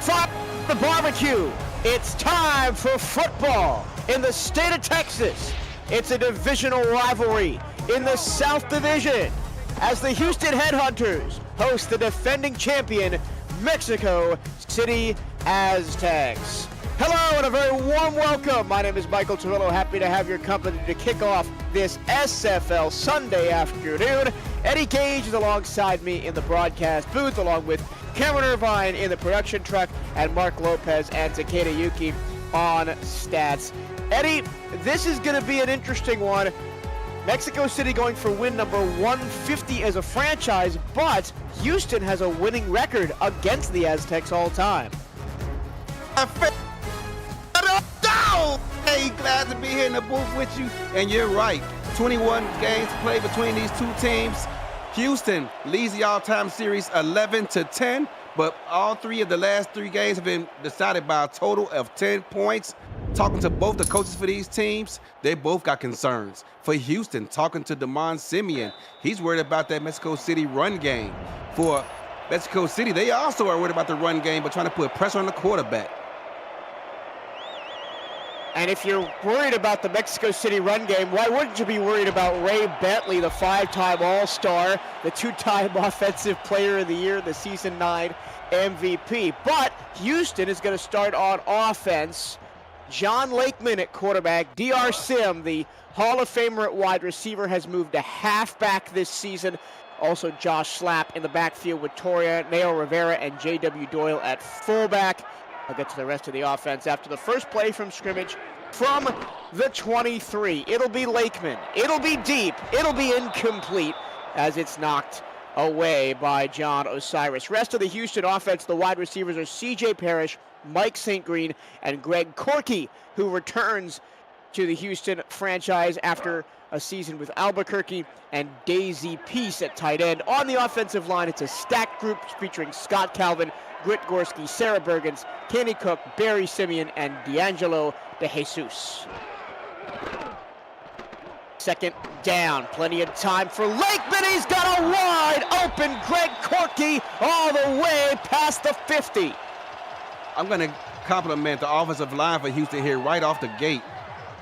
Fire the barbecue. It's time for football in the state of Texas. It's a divisional rivalry in the South Division as the Houston Headhunters host the defending champion Mexico City Aztecs. Hello and a very warm welcome. My name is Michael Torillo. Happy to have your company to kick off this SFL Sunday afternoon. Eddie Gage is alongside me in the broadcast booth, along with Cameron Irvine in the production truck, and Mark Lopez and Takeda Yuki on stats. Eddie, this is going to be an interesting one. Mexico City going for win number 150 as a franchise, but Houston has a winning record against the Aztecs all time. Hey, glad to be here in the booth with you. And you're right, 21 games played between these two teams. Houston leads the all-time series 11-10, but all three of the last three games have been decided by a total of 10 points. Talking to both the coaches for these teams, they both got concerns. For Houston, talking to Damon Simeon, he's worried about that Mexico City run game. For Mexico City, they also are worried about the run game, but trying to put pressure on the quarterback. And if you're worried about the Mexico City run game, why wouldn't you be worried about Ray Bentley, the five-time All-Star, the two-time Offensive Player of the Year, the Season 9 MVP? But Houston is going to start on offense. John Lakeman at quarterback. DR Sim, the Hall of Famer at wide receiver, has moved to halfback this season. Also Josh Slapp in the backfield with Toria, Neo Rivera, and J.W. Doyle at fullback. I'll get to the rest of the offense after the first play from scrimmage from the 23. It'll be Lakeman. It'll be deep. It'll be incomplete as it's knocked away by John Osiris. Rest of the Houston offense, the wide receivers are C.J. Parrish, Mike St. Green, and Greg Corky, who returns to the Houston franchise after a season with Albuquerque, and Daisy Peace at tight end. On the offensive line, it's a stacked group featuring Scott Calvin, Britt Gorski, Sarah Bergens, Kenny Cook, Barry Simeon, and D'Angelo De Jesus. Second down, plenty of time for Lakeman. He's got a wide open Greg Corky all the way past the 50. I'm going to compliment the offensive line for Houston here right off the gate.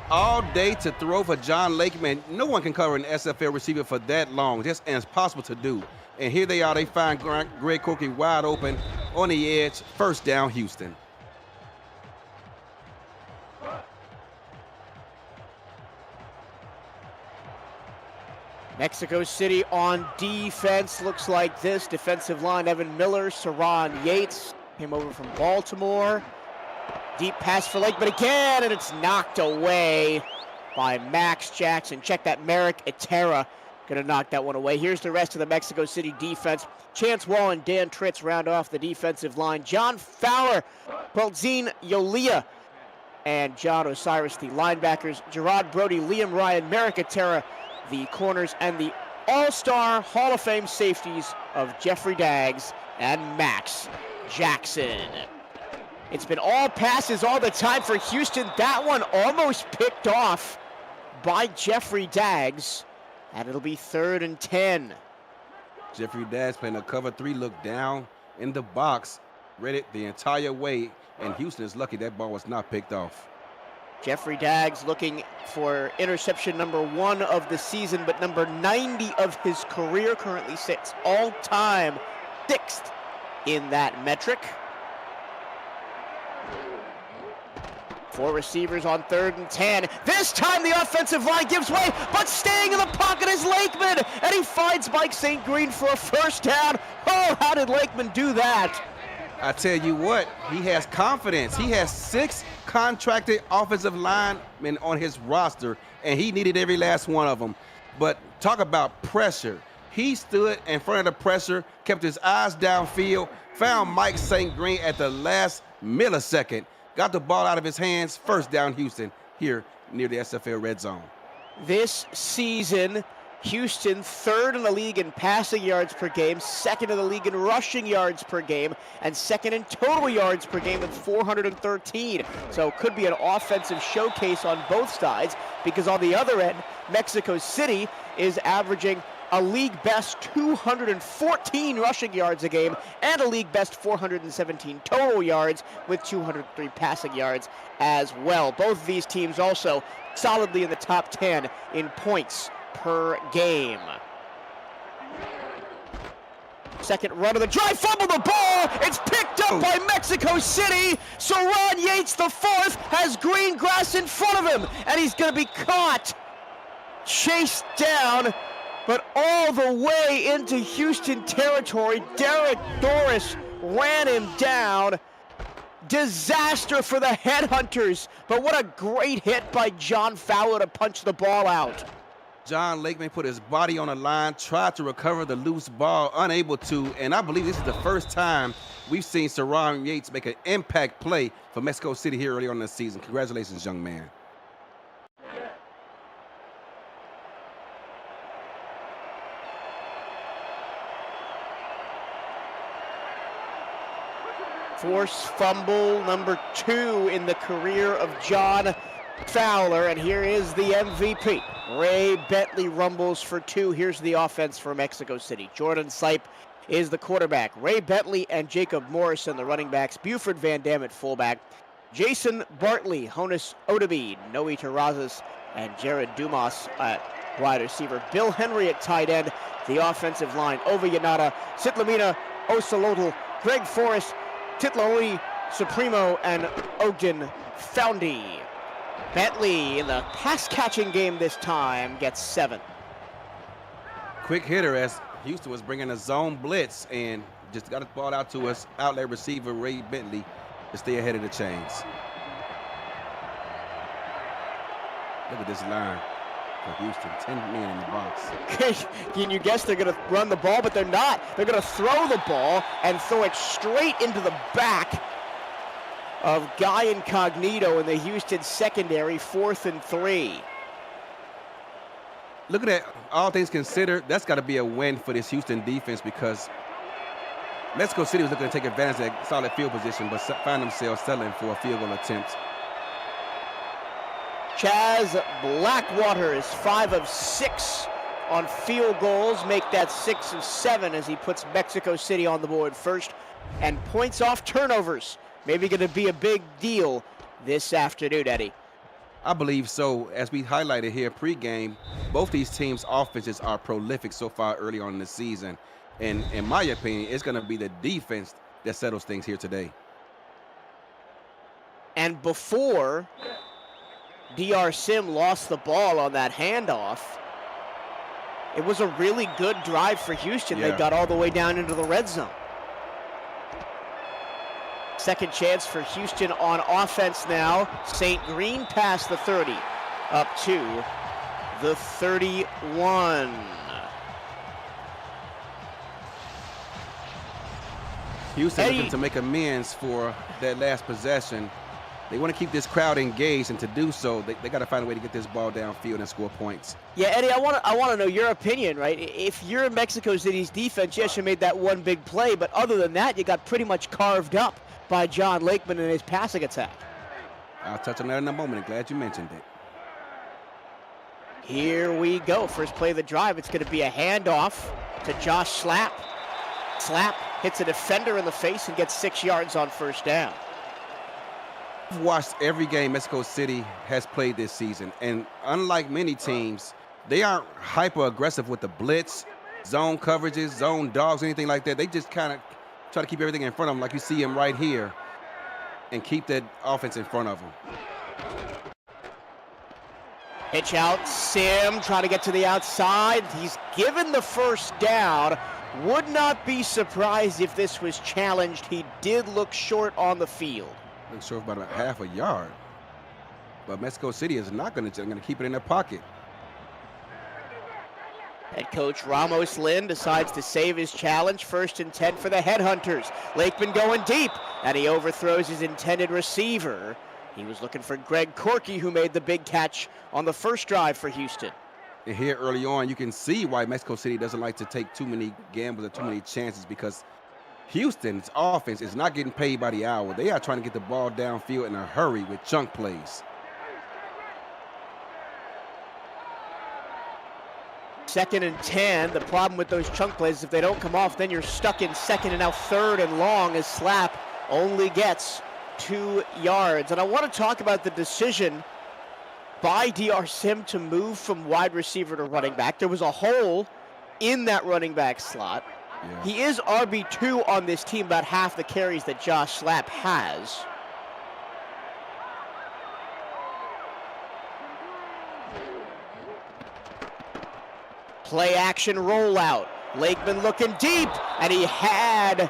All day to throw for John Lakeman. No one can cover an SFL receiver for that long. Just impossible to do. And here they are. They find Greg Corky wide open on the edge. First down, Houston. Mexico City on defense looks like this. Defensive line, Evan Miller, Saron Yates came over from Baltimore. Deep pass for Lakeman again, and it's knocked away by Max Jackson. Check that, Merrick Itera going to knock that one away. Here's the rest of the Mexico City defense. Chance Wall and Dan Tritz round off the defensive line. John Fowler, Pelzine Yolia, and John Osiris, the linebackers. Gerard Brody, Liam Ryan, Merrick Itera, the corners, and the all-star Hall of Fame safeties of Jeffrey Daggs and Max Jackson. It's been all passes all the time for Houston. That one almost picked off by Jeffrey Daggs, and it'll be 3rd and 10. Jeffrey Daggs playing a cover 3, look down in the box, read it the entire way, and Houston is lucky that ball was not picked off. Jeffrey Daggs looking for interception number 1 of the season, but number 90 of his career, currently sits all-time 6th in that metric. 4 receivers on 3rd and 10. This time the offensive line gives way, but staying in the pocket is Lakeman, and he finds Mike St. Green for a first down. Oh, how did Lakeman do that? I tell you what, he has confidence. He has 6 contracted offensive linemen on his roster, and he needed every last one of them. But talk about pressure. He stood in front of the pressure, kept his eyes downfield, found Mike St. Green at the last millisecond, got the ball out of his hands. First down, Houston, here near the SFL red zone. This season, Houston 3rd in the league in passing yards per game, 2nd in the league in rushing yards per game, and 2nd in total yards per game with 413. So it could be an offensive showcase on both sides, because on the other end, Mexico City is averaging a league best 214 rushing yards a game and a league best 417 total yards with 203 passing yards as well. Both of these teams also solidly in the top 10 in points per game. Second run of the drive, fumble the ball. It's picked up by Mexico City. So Ron Yates, the fourth, has green grass in front of him, and he's going to be caught, chased down, but all the way into Houston territory. Derek Doris ran him down. Disaster for the Headhunters, but what a great hit by John Fowler to punch the ball out. John Lakeman put his body on the line, tried to recover the loose ball, unable to, and I believe this is the first time we've seen Sir Ron Yates make an impact play for Mexico City here early on in the season. Congratulations, young man. Force fumble number 2 in the career of John Fowler, and here is the MVP. Ray Bentley rumbles for 2. Here's the offense for Mexico City. Jordan Sipe is the quarterback. Ray Bentley and Jacob Morrison, the running backs. Buford Van Dam at fullback. Jason Bartley, Honus Odeby, Noe Terrazas, and Jared Dumas at wide receiver. Bill Henry at tight end. The offensive line, Ova Yanada, Sitlamina Osalotl, Greg Forrest, Titlaoi Supremo, and Ogden Foundy. Bentley in the pass-catching game this time gets 7. Quick hitter as Houston was bringing a zone blitz and just got the ball out to us outlet receiver Ray Bentley to stay ahead of the chains. Look at this line for Houston, 10 men in the box. Can you guess they're going to run the ball, but they're not. They're going to throw the ball and throw it straight into the back of Guy Incognito in the Houston secondary, 4th and 3. Look at that, all things considered, that's got to be a win for this Houston defense because Mexico City was looking to take advantage of that solid field position, but found themselves settling for a field goal attempt. Chaz Blackwater is 5 of 6 on field goals, make that 6 of 7 as he puts Mexico City on the board first, and points off turnovers. Maybe going to be a big deal this afternoon, Eddie. I believe so. As we highlighted here pregame, both these teams' offenses are prolific so far early on in the season. And in my opinion, it's going to be the defense that settles things here today. And before DR Sim lost the ball on that handoff, it was a really good drive for Houston. Yeah. They got all the way down into the red zone. Second chance for Houston on offense now. St. Green past the 30, up to the 31. Houston looking to make amends for that last possession. They want to keep this crowd engaged, and to do so, they got to find a way to get this ball downfield and score points. Yeah, Eddie, I want to know your opinion, right? If you're in Mexico City's defense, yes, you made that one big play, but other than that, you got pretty much carved up by John Lakeman and his passing attack. I'll touch on that in a moment. I'm glad you mentioned it. Here we go. First play of the drive. It's going to be a handoff to Josh Slap. Slap hits a defender in the face and gets 6 yards on first down. I've watched every game Mexico City has played this season, and unlike many teams, they aren't hyper-aggressive with the blitz, zone coverages, zone dogs, anything like that. They just kind of try to keep everything in front of them like you see him right here and keep that offense in front of them. Pitch out, Sim trying to get to the outside. He's given the first down. Would not be surprised if this was challenged. He did look short on the field. Looks short about half a yard. But Mexico City is not going to keep it in their pocket. Head coach Ramos Lin decides to save his challenge. 1st and 10 for the Headhunters. Lakeman going deep, and he overthrows his intended receiver. He was looking for Greg Corky, who made the big catch on the first drive for Houston. And here early on, you can see why Mexico City doesn't like to take too many gambles or too many chances, because Houston's offense is not getting paid by the hour. They are trying to get the ball downfield in a hurry with chunk plays. 2nd and 10. The problem with those chunk plays is if they don't come off, then you're stuck in 2nd and now 3rd and long as Slap only gets 2 yards. And I want to talk about the decision by DR Sim to move from wide receiver to running back. There was a hole in that running back slot. Yeah. He is RB2 on this team, about half the carries that Josh Slap has. Play action rollout. Lakeman looking deep, and he had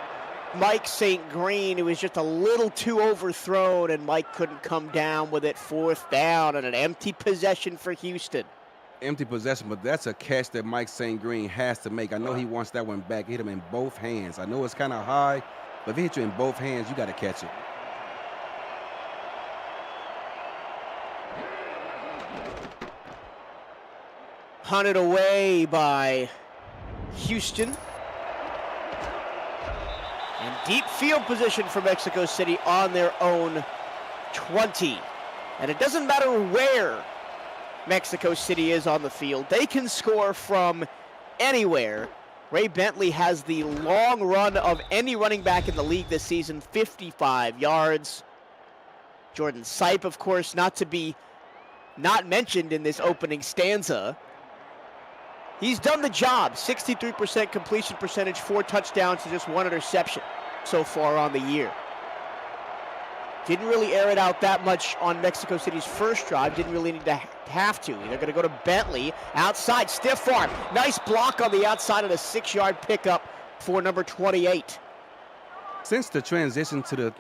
Mike St. Green. It was just a little too overthrown, and Mike couldn't come down with it. 4th down and an empty possession for Houston. Empty possession, but that's a catch that Mike St. Green has to make. I know he wants that one back. Hit him in both hands. I know it's kind of high, but if he hit you in both hands, you got to catch it. Punted away by Houston. And deep field position for Mexico City on their own 20. And it doesn't matter where Mexico City is on the field. They can score from anywhere. Ray Bentley has the long run of any running back in the league this season, 55 yards. Jordan Sipe, of course, not to be not mentioned in this opening stanza. He's done the job. 63% completion percentage, 4 touchdowns to just 1 interception so far on the year. Didn't really air it out that much on Mexico City's first drive. Didn't really need to have to. They're going to go to Bentley. Outside, stiff arm. Nice block on the outside of the 6-yard pickup for number 28. Since the transition to the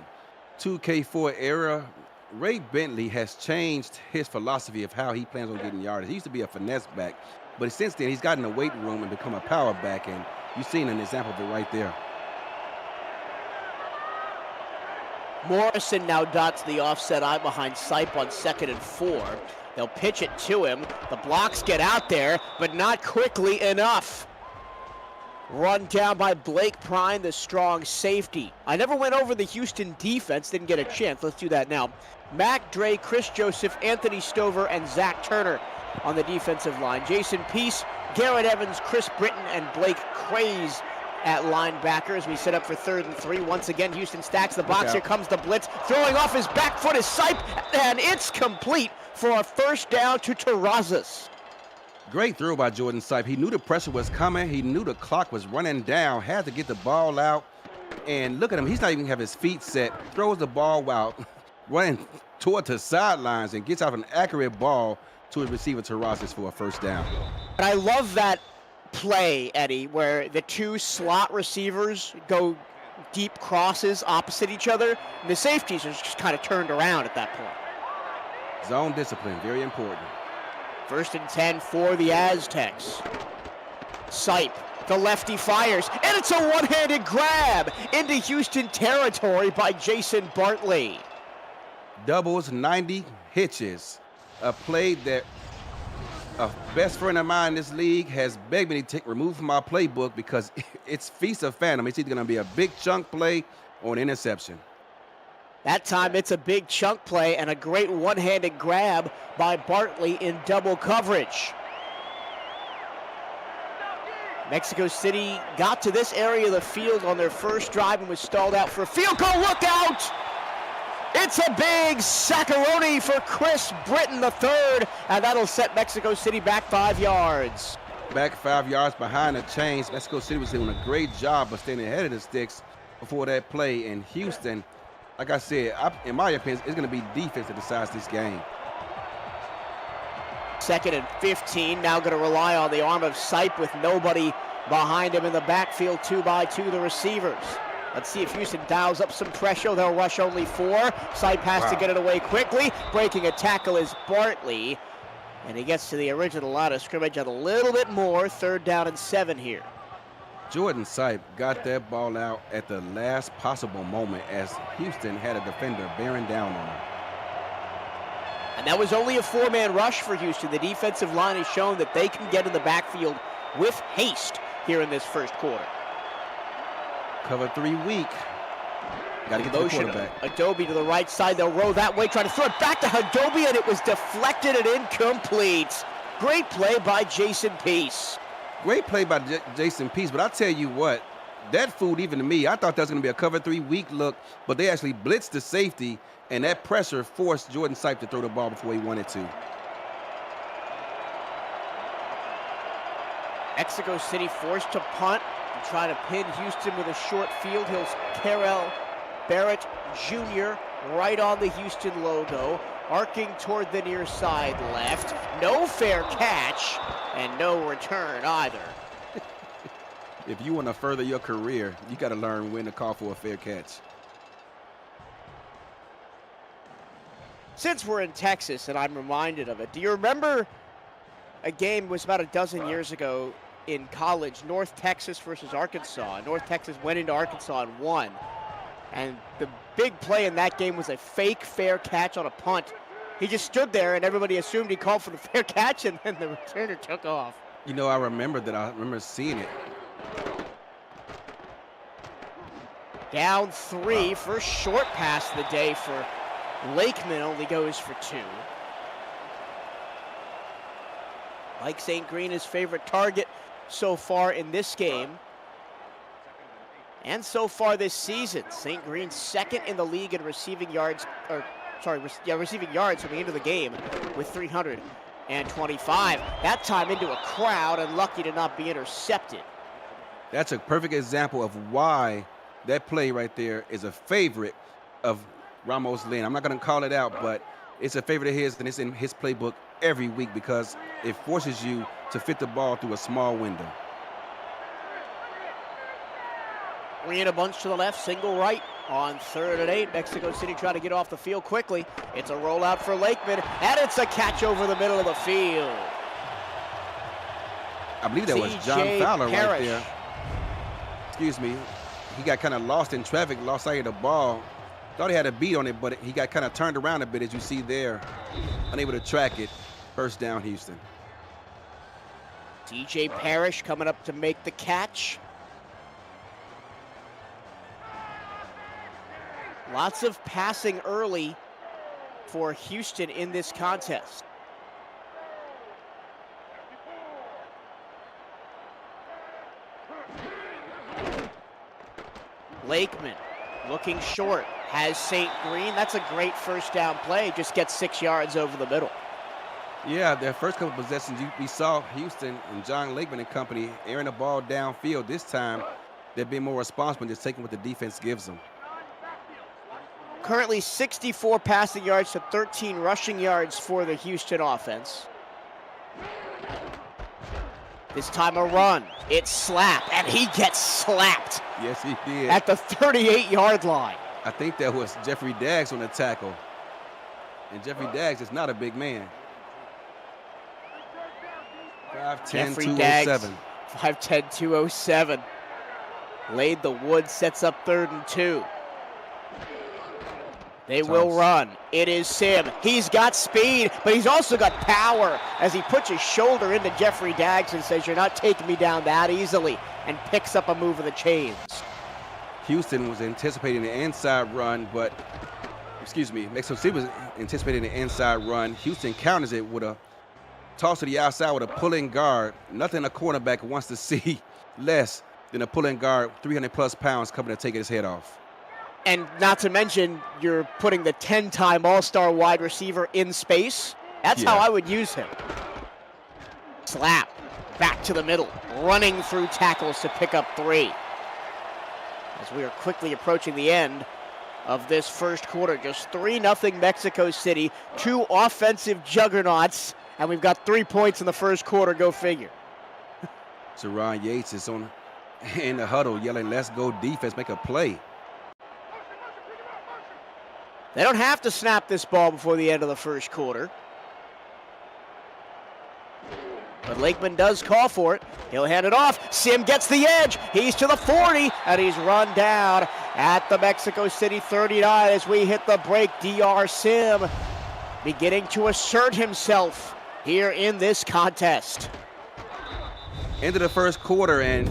2K4 era, Ray Bentley has changed his philosophy of how he plans on getting yardage. He used to be a finesse back, but since then he's gotten a weight room and become a power back, and you've seen an example of it right there. Morrison now dots the offset eye behind Sipe on 2nd and 4. They'll pitch it to him. The blocks get out there, but not quickly enough. Run down by Blake Prine, the strong safety. I never went over the Houston defense, didn't get a chance. Let's do that now. Mac Dre, Chris Joseph, Anthony Stover, and Zach Turner on the defensive line. Jason Peace, Garrett Evans, Chris Britton, and Blake Craze at linebacker as we set up for 3rd and 3. Once again, Houston stacks the box. Here comes the blitz. Throwing off his back foot is Sipe, and it's complete for a 1st down to Terrazas. Great throw by Jordan Sipe. He knew the pressure was coming. He knew the clock was running down. Had to get the ball out. And look at him. He's not even have his feet set. Throws the ball out, running toward the sidelines, and gets out an accurate ball to his receiver Terrazas for a 1st down. And I love that play, Eddie, where the 2 slot receivers go deep crosses opposite each other, and the safeties are just kind of turned around at that point. Zone discipline, very important. 1st and 10 for the Aztecs. Sipe, the lefty fires, and it's a one-handed grab into Houston territory by Jason Bartley. Doubles, 90 hitches. A play that a best friend of mine in this league has begged me to remove from my playbook because it's feast or phantom. It's either going to be a big chunk play or an interception. That time it's a big chunk play and a great one-handed grab by Bartley in double coverage. Mexico City got to this area of the field on their first drive and was stalled out for a field goal. Look out! It's a big saccaroni for Chris Britton III, and that'll set Mexico City back 5 yards. Back 5 yards behind the chains. Mexico City was doing a great job of staying ahead of the sticks before that play. In Houston, like I said, in my opinion, it's going to be defense that decides this game. 2nd and 15, now going to rely on the arm of Sipe with nobody behind him in the backfield. 2-by-2 the receivers. Let's see if Houston dials up some pressure. They'll rush only 4. Sipe has to get it away quickly. Breaking a tackle is Bartley. And he gets to the original line of scrimmage at a little bit more. 3rd down and 7 here. Jordan Sipe got that ball out at the last possible moment as Houston had a defender bearing down on him. And that was only a 4-man rush for Houston. The defensive line has shown that they can get in the backfield with haste here in this first quarter. Cover 3 weak. Got to get to the quarterback. Adobe to the right side. They'll roll that way, trying to throw it back to Adobe, and it was deflected and incomplete. Great play by Jason Peace. Great play by Jason Peace, but I'll tell you what, that fooled even to me. I thought that was going to be a cover 3 weak look, but they actually blitzed the safety, and that pressure forced Jordan Sipe to throw the ball before he wanted to. Mexico City forced to punt to try to pin Houston with a short field. Here's Karel Barrett Jr. right on the Houston logo, arcing toward the near side left. No fair catch and no return either. If you want to further your career, you got to learn when to call for a fair catch. Since we're in Texas and I'm reminded of it, do you remember a game was about a dozen years ago in college, North Texas versus Arkansas? North Texas went into Arkansas and won. And the big play in that game was a fake fair catch on a punt. He just stood there and everybody assumed he called for the fair catch, and then the returner took off. You know, I remember seeing it. Down 3, first short pass of the day for Lakeman, only goes for 2. Mike St. Green, his favorite target so far in this game. And so far this season, St. Green second in the league in receiving yards, receiving yards coming into the game with 325. That time into a crowd and lucky to not be intercepted. That's a perfect example of why that play right there is a favorite of Ramos Lynn. I'm not going to call it out, but it's a favorite of his, and it's in his playbook every week because it forces you to fit the ball through a small window. 3 and a bunch to the left, single right on 3rd and 8. Mexico City trying to get off the field quickly. It's a rollout for Lakeman, and it's a catch over the middle of the field. I believe that was John Fowler right there. Excuse me. He got kind of lost in traffic, lost sight of the ball. Thought he had a beat on it, but he got kind of turned around a bit, as you see there. Unable to track it. First down, Houston. DJ Parrish coming up to make the catch. Lots of passing early for Houston in this contest. Lakeman looking short, has St. Green. That's a great first down play, just gets 6 yards over the middle. Yeah, their first couple of possessions, we saw Houston and John Lakeman and company airing the ball downfield. This time, they're being more responsible and just taking what the defense gives them. Currently 64 passing yards to 13 rushing yards for the Houston offense. This time a run. It's slap, and he gets slapped. Yes, he did. At the 38-yard line. I think that was Jeffrey Daggs on the tackle. And Jeffrey Daggs is not a big man. 5'10", 207. 5'10", 207. Laid the wood, sets up 3rd and 2. They will run. It is Sim. He's got speed, but he's also got power as he puts his shoulder into Jeffrey Daggs and says, "You're not taking me down that easily," and picks up a move of the chains. Houston was anticipating the inside run, but, Mexico City was anticipating the inside run. Houston counters it with a toss to the outside with a pulling guard. Nothing a cornerback wants to see less than a pulling guard, 300-plus pounds, coming to take his head off. And not to mention, you're putting the 10-time All-Star wide receiver in space. That's how I would use him. Slap, back to the middle, running through tackles to pick up 3. As we are quickly approaching the end of this first quarter, just 3-0 Mexico City, 2 offensive juggernauts, and we've got 3 points in the first quarter, go figure. Teron Yates is in the huddle yelling, "Let's go defense, make a play." They don't have to snap this ball before the end of the first quarter. But Lakeman does call for it. He'll hand it off. Sim gets the edge. He's to the 40, and he's run down at the Mexico City 39 as we hit the break. DR Sim beginning to assert himself here in this contest. End of the first quarter, and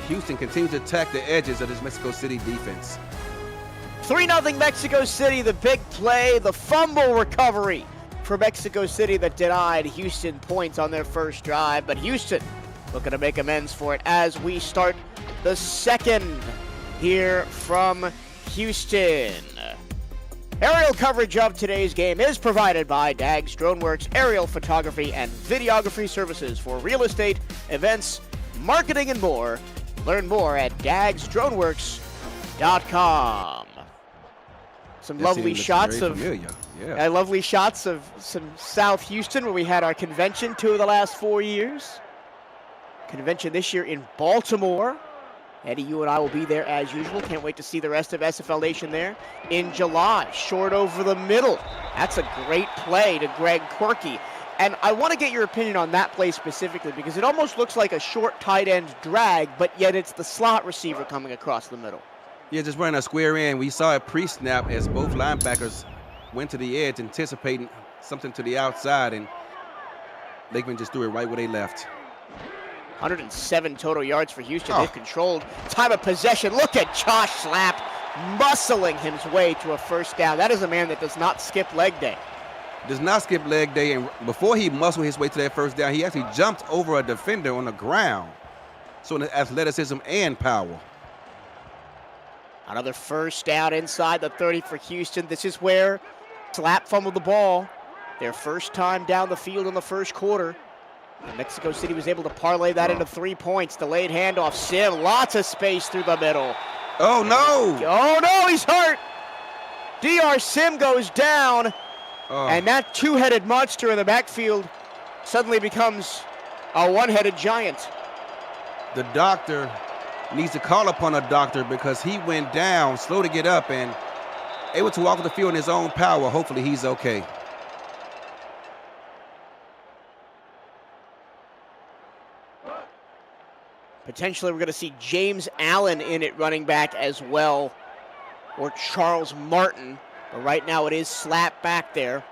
Houston continues to attack the edges of this Mexico City defense. 3-0 Mexico City, the big play, the fumble recovery for Mexico City that denied Houston points on their first drive. But Houston looking to make amends for it as we start the second here from Houston. Aerial coverage of today's game is provided by Dags DroneWorks Aerial Photography and Videography Services for real estate, events, marketing, and more. Learn more at dagsdroneworks.com. Some lovely shots of lovely shots of some South Houston where we had our convention 2 of the last 4 years. Convention this year in Baltimore. Eddie, you and I will be there as usual. Can't wait to see the rest of SFL Nation there in July. Short over the middle. That's a great play to Greg Quirky. And I want to get your opinion on that play specifically because it almost looks like a short tight end drag, but yet it's the slot receiver coming across the middle. Yeah, just running a square in. We saw it pre-snap as both linebackers went to the edge anticipating something to the outside, and Lakeman just threw it right where they left. 107 total yards for Houston. They've controlled time of possession. Look at Josh Slapp muscling his way to a first down. That is a man that does not skip leg day. Does not skip leg day, and before he muscled his way to that first down, he actually jumped over a defender on the ground. So in athleticism and power. Another first down inside the 30 for Houston. This is where Slapp fumbled the ball. Their first time down the field in the first quarter. And Mexico City was able to parlay that into 3 points. Delayed handoff. Sim, lots of space through the middle. Oh, no. Oh, no, he's hurt. DR Sim goes down. And that two-headed monster in the backfield suddenly becomes a one-headed giant. The doctor needs to call upon a doctor because he went down, slow to get up, and able to walk the field in his own power. Hopefully he's okay. Potentially we're going to see James Allen in it running back as well, or Charles Martin. But right now it is Slapp back there.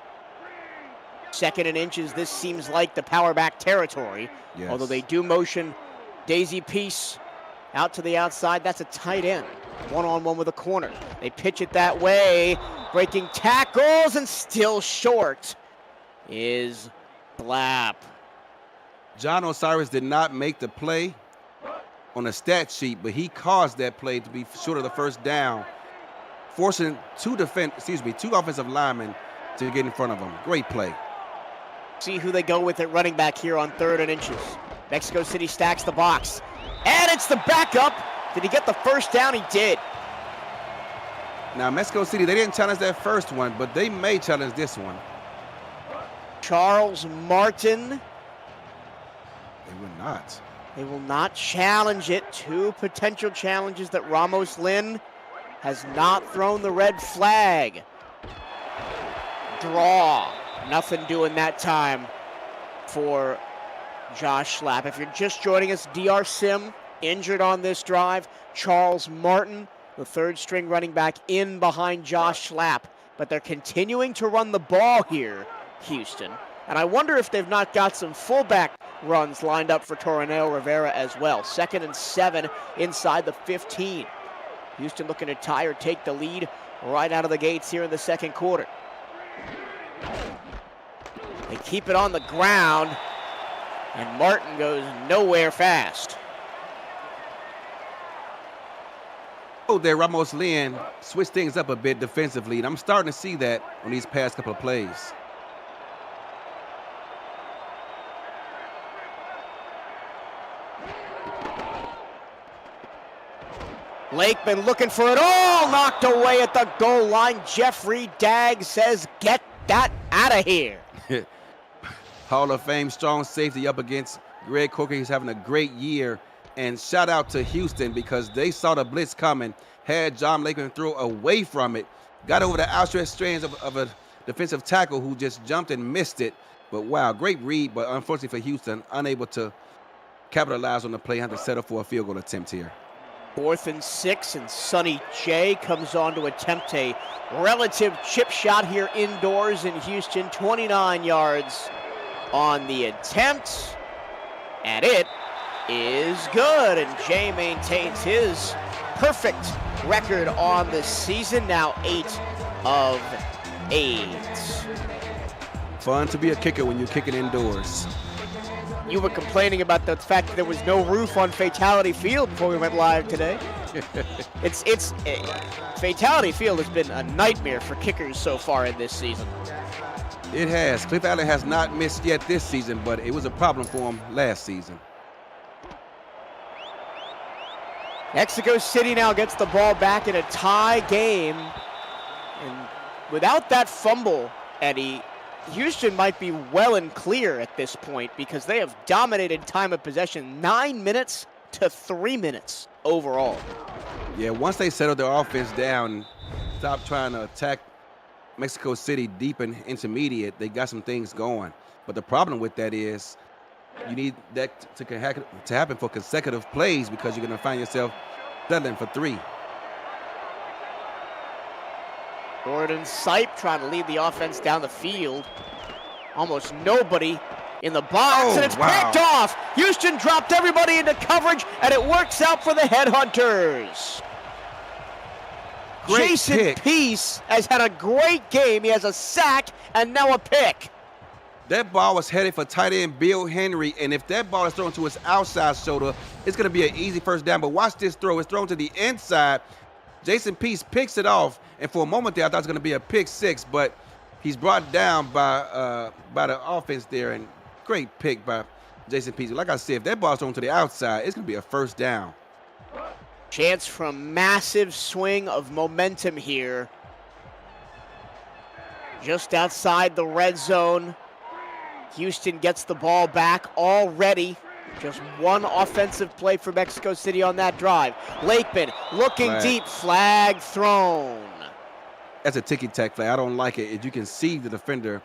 2nd and inches, this seems like the power back territory. Yes. Although they do motion Daisy Peace out to the outside. That's a tight end, one-on-one with a corner. They pitch it that way, breaking tackles, and still short is Slapp. John Osiris did not make the play on a stat sheet, but he caused that play to be short of the first down, forcing two offensive linemen to get in front of him. Great play. See who they go with at running back here on 3rd and inches. Mexico City stacks the box. And it's the backup. Did he get the first down? He did. Now, Mexico City, they didn't challenge that first one, but they may challenge this one. Charles Martin. They will not. They will not challenge it. 2 potential challenges that Ramos Lynn has not thrown the red flag. Draw. Nothing doing that time for Josh Slapp. If you're just joining us, DR Sim injured on this drive. Charles Martin, the 3rd string running back, in behind Josh Slapp. But they're continuing to run the ball here, Houston. And I wonder if they've not got some fullback runs lined up for Toronel Rivera as well. 2nd and 7 inside the 15. Houston looking to tie or take the lead right out of the gates here in the 2nd quarter. They keep it on the ground, and Martin goes nowhere fast. Oh, there, Ramos Lynn switched things up a bit defensively, and I'm starting to see that on these past couple of plays. Lakeman looking for it all, knocked away at the goal line. Jeffrey Dagg says, get that out of here. Hall of Fame strong safety up against Greg Corker. He's having a great year. And shout out to Houston because they saw the blitz coming, had John Lakeman throw away from it, got over the outstretched strands of a defensive tackle who just jumped and missed it. But wow, great read, but unfortunately for Houston, unable to capitalize on the play, have to settle for a field goal attempt here. 4th and 6, and Sonny J comes on to attempt a relative chip shot here indoors in Houston. 29 yards on the attempt, and it is good. And Jay maintains his perfect record on the season, now 8 of 8. Fun to be a kicker when you're kicking indoors. You were complaining about the fact that there was no roof on Fatality Field before we went live today. Fatality Field has been a nightmare for kickers so far in this season. It has. Cliff Allen has not missed yet this season, but it was a problem for him last season. Mexico City now gets the ball back in a tie game. And without that fumble, Eddie, Houston might be well and clear at this point because they have dominated time of possession 9 minutes to 3 minutes overall. Yeah, once they settle their offense down, stop trying to attack Mexico City deep and intermediate, they got some things going. But the problem with that is you need that to happen for consecutive plays because you're going to find yourself settling for 3. Jordan Sipe trying to lead the offense down the field. Almost nobody in the box, and it's picked off. Houston dropped everybody into coverage, and it works out for the Headhunters. Jason Peace has had a great game. He has a sack and now a pick. That ball was headed for tight end Bill Henry, and if that ball is thrown to his outside shoulder, it's going to be an easy first down. But watch this throw. It's thrown to the inside. Jason Peace picks it off, and for a moment there, I thought it was going to be a pick 6, but he's brought down by the offense there, and great pick by Jason Peace. Like I said, if that ball's thrown to the outside, it's going to be a first down. Chance for a massive swing of momentum here. Just outside the red zone. Houston gets the ball back already. Just one offensive play for Mexico City on that drive. Lakeman looking deep, flag thrown. That's a ticky-tack flag. I don't like it. As you can see the defender,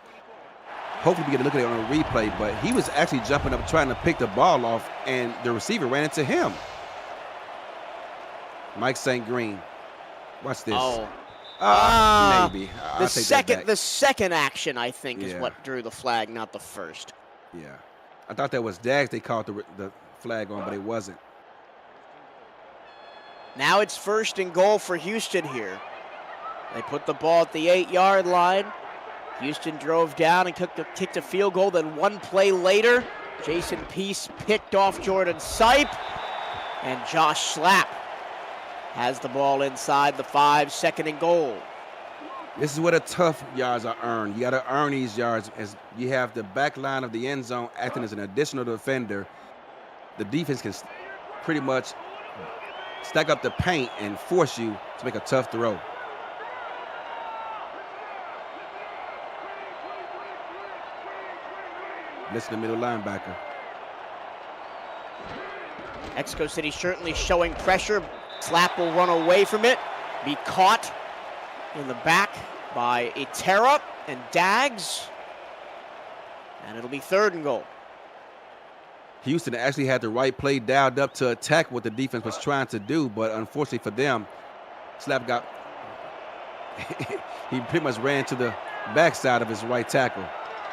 hopefully we get to look at it on a replay, but he was actually jumping up trying to pick the ball off, and the receiver ran into him. Mike St. Green. Watch this. Maybe. The second action, I think, is what drew the flag, not the first. Yeah. I thought that was Dags they called the flag on, but it wasn't. Now it's 1st and goal for Houston here. They put the ball at the 8-yard line. Houston drove down and kicked a field goal. Then one play later, Jason Peace picked off Jordan Sipe, and Josh Slapp has the ball inside the 5, 2nd and goal. This is where the tough yards are earned. You got to earn these yards as you have the back line of the end zone acting as an additional defender. The defense can pretty much stack up the paint and force you to make a tough throw. Listen to the middle linebacker. Mexico City certainly showing pressure. Slapp will run away from it, be caught in the back by Itera and Dags, and it'll be 3rd and goal. Houston actually had the right play dialed up to attack what the defense was trying to do, but unfortunately for them, Slapp got he pretty much ran to the backside of his right tackle.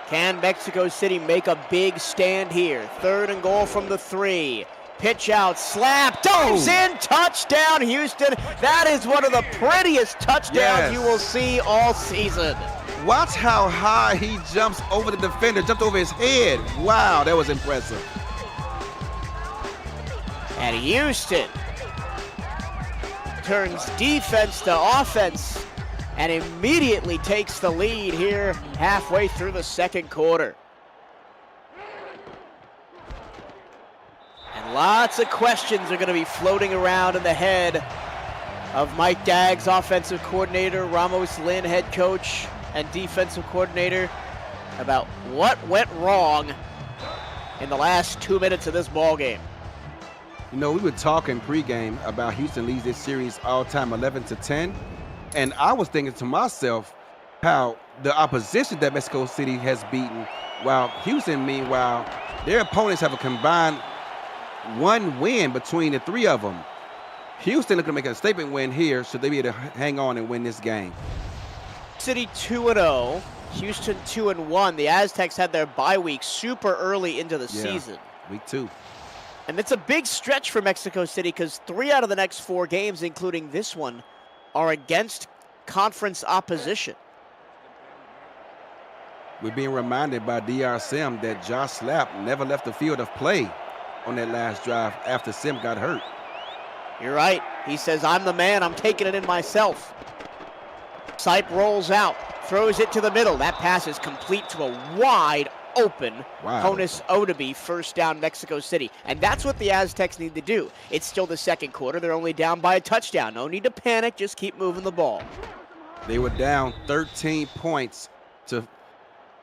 Can Mexico City make a big stand here? 3rd and goal from the 3. Pitch out, Slapp, dives in, touchdown Houston. That is one of the prettiest touchdowns you will see all season. Watch how high he jumps over the defender, jumped over his head. Wow, that was impressive. And Houston turns defense to offense and immediately takes the lead here halfway through the 2nd quarter. And lots of questions are going to be floating around in the head of Mike Dags, offensive coordinator, Ramos Lynn, head coach, and defensive coordinator, about what went wrong in the last 2 minutes of this ball game. You know, we were talking pregame about Houston leads this series all-time 11-10, and I was thinking to myself how the opposition that Mexico City has beaten, while Houston, meanwhile, their opponents have a combined 1 win between the 3 of them. Houston looking to make a statement win here, should they be able to hang on and win this game. City 2-0, Houston 2-1. The Aztecs had their bye week super early into the season. Week 2. And it's a big stretch for Mexico City because 3 out of the next 4 games, including this one, are against conference opposition. We're being reminded by DR Sim that Josh Slapp never left the field of play on that last drive after Sim got hurt. You're right. He says, I'm the man. I'm taking it in myself. Sipe rolls out, throws it to the middle. That pass is complete to a wide open Honus Odeby, first down Mexico City. And that's what the Aztecs need to do. It's still the second quarter. They're only down by a touchdown. No need to panic. Just keep moving the ball. They were down 13 points to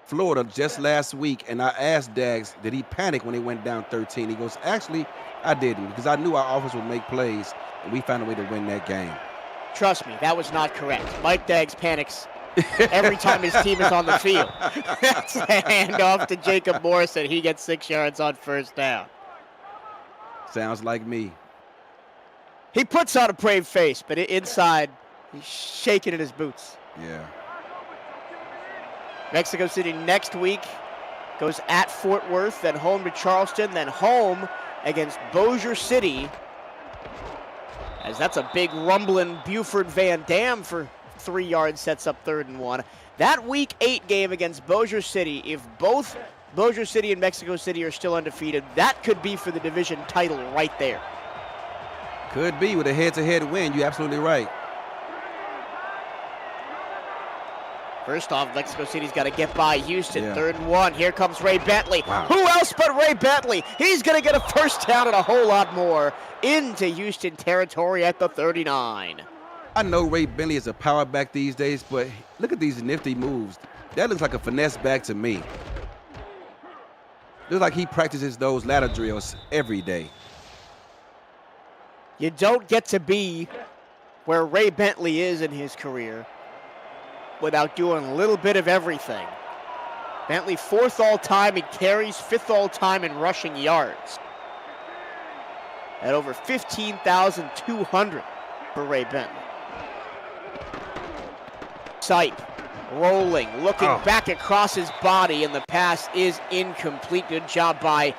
Florida just last week, and I asked Dags, did he panic when he went down 13? He goes, actually, I didn't, because I knew our offense would make plays, and we found a way to win that game. Trust me, that was not correct. Mike Dags panics every time his team is on the field. That's a handoff to Jacob Morrison. He gets 6 yards on first down. Sounds like me. He puts on a brave face, but inside, he's shaking in his boots. Yeah. Mexico City next week goes at Fort Worth, then home to Charleston, then home against Bossier City. As that's a big rumbling Buford Van Dam for 3 yards, sets up 3rd and 1. That Week 8 game against Bossier City, if both Bossier City and Mexico City are still undefeated, that could be for the division title right there. Could be with a head-to-head win. You're absolutely right. First off, Mexico City's got to get by Houston. Yeah. 3rd and 1. Here comes Ray Bentley. Wow. Who else but Ray Bentley? He's going to get a first down and a whole lot more into Houston territory at the 39. I know Ray Bentley is a power back these days, but look at these nifty moves. That looks like a finesse back to me. Looks like he practices those ladder drills every day. You don't get to be where Ray Bentley is in his career without doing a little bit of everything. Bentley 4th all-time in carries, 5th all-time in rushing yards. At over 15,200 for Ray Bentley. Sipe rolling, looking back across his body, and the pass is incomplete. Good job by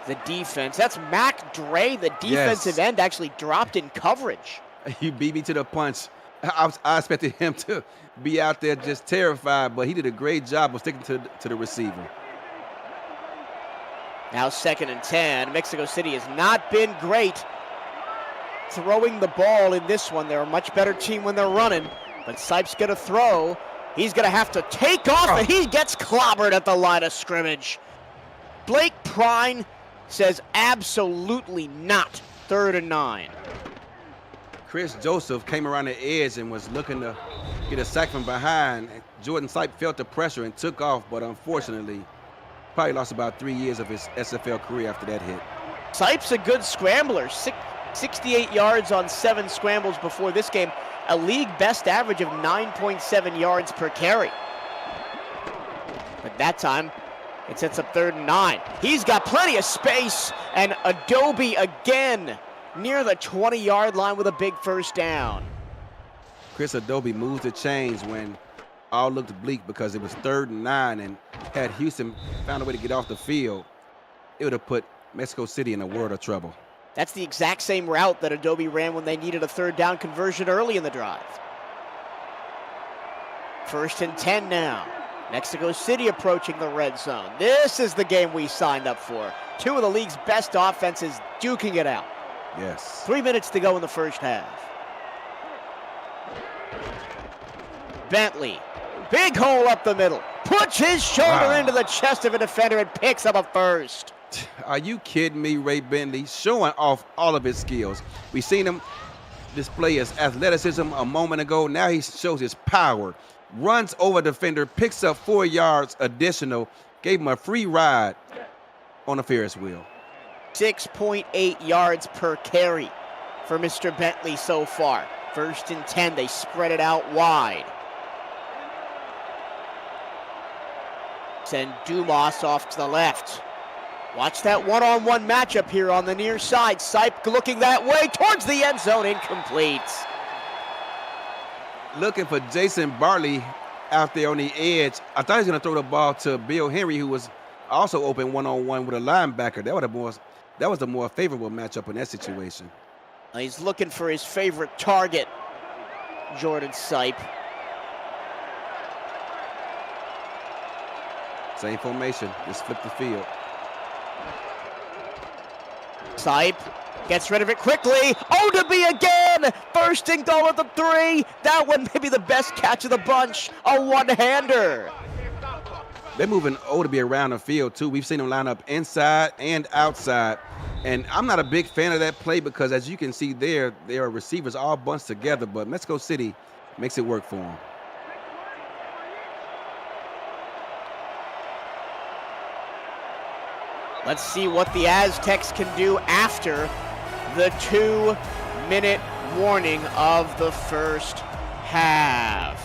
the defense. That's Mac Dre, the defensive end, actually dropped in coverage. You beat me to the punch. I expected him to be out there just terrified, but he did a great job of sticking to the receiver. Now 2nd and 10. Mexico City has not been great throwing the ball in this one. They're a much better team when they're running, but Sipe's going to throw. He's going to have to take off, and he gets clobbered at the line of scrimmage. Blake Prine says absolutely not. 3rd and 9. Chris Joseph came around the edge and was looking to get a sack from behind. Jordan Sipe felt the pressure and took off, but unfortunately, probably lost about 3 years of his SFL career after that hit. Sipe's a good scrambler. 68 yards on 7 scrambles before this game. A league best average of 9.7 yards per carry. But that time, it sets up 3rd and 9. He's got plenty of space, and Adobe again near the 20-yard line with a big first down. Chris Adobe moves the chains when all looked bleak because it was 3rd and 9, and had Houston found a way to get off the field, it would have put Mexico City in a world of trouble. That's the exact same route that Adobe ran when they needed a 3rd down conversion early in the drive. 1st and 10 now. Mexico City approaching the red zone. This is the game we signed up for. 2 of the league's best offenses duking it out. Yes. 3 minutes to go in the first half. Bentley, big hole up the middle. Puts his shoulder into the chest of a defender and picks up a first. Are you kidding me? Ray Bentley showing off all of his skills. We've seen him display his athleticism a moment ago. Now he shows his power. Runs over defender, picks up 4 yards additional, gave him a free ride on a Ferris wheel. 6.8 yards per carry for Mr. Bentley so far. 1st and 10, they spread it out wide. Send Dumas off to the left. Watch that one-on-one matchup here on the near side. Sipe looking that way towards the end zone, incomplete. Looking for Jason Bartley out there on the edge. I thought he was going to throw the ball to Bill Henry, who was also open one-on-one with a linebacker. That was a more favorable matchup in that situation. He's looking for his favorite target, Jordan Sipe. Same formation, just flip the field. Sipe gets rid of it quickly. Odabe again! First and goal at the 3. That one may be the best catch of the bunch. A one-hander. They're moving Odabe around the field, too. We've seen him line up inside and outside. And I'm not a big fan of that play because, as you can see there are receivers all bunched together, but Mexico City makes it work for them. Let's see what the Aztecs can do after the 2-minute warning of the first half.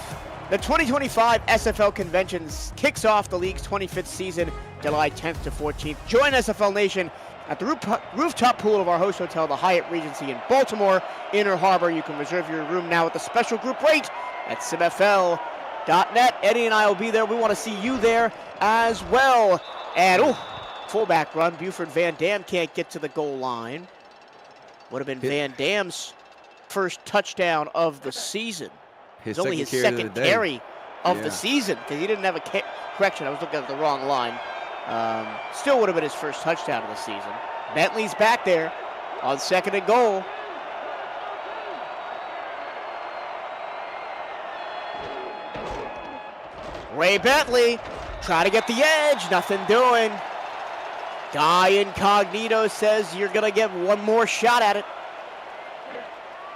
The 2025 SFL Convention kicks off the league's 25th season, July 10th to 14th. Join SFL Nation at the rooftop pool of our host hotel, the Hyatt Regency in Baltimore, Inner Harbor. You can reserve your room now at the special group rate at simfl.net. Eddie and I will be there. We want to see you there as well. And, fullback run. Buford Van Dam can't get to the goal line. Would have been Van Dam's first touchdown of the season. It's only his second carry of the season because he didn't have a correction. I was looking at the wrong line. Still would have been his first touchdown of the season. Bentley's back there on second and goal. Ray Bentley trying to get the edge. Nothing doing. Guy Incognito says you're going to get one more shot at it.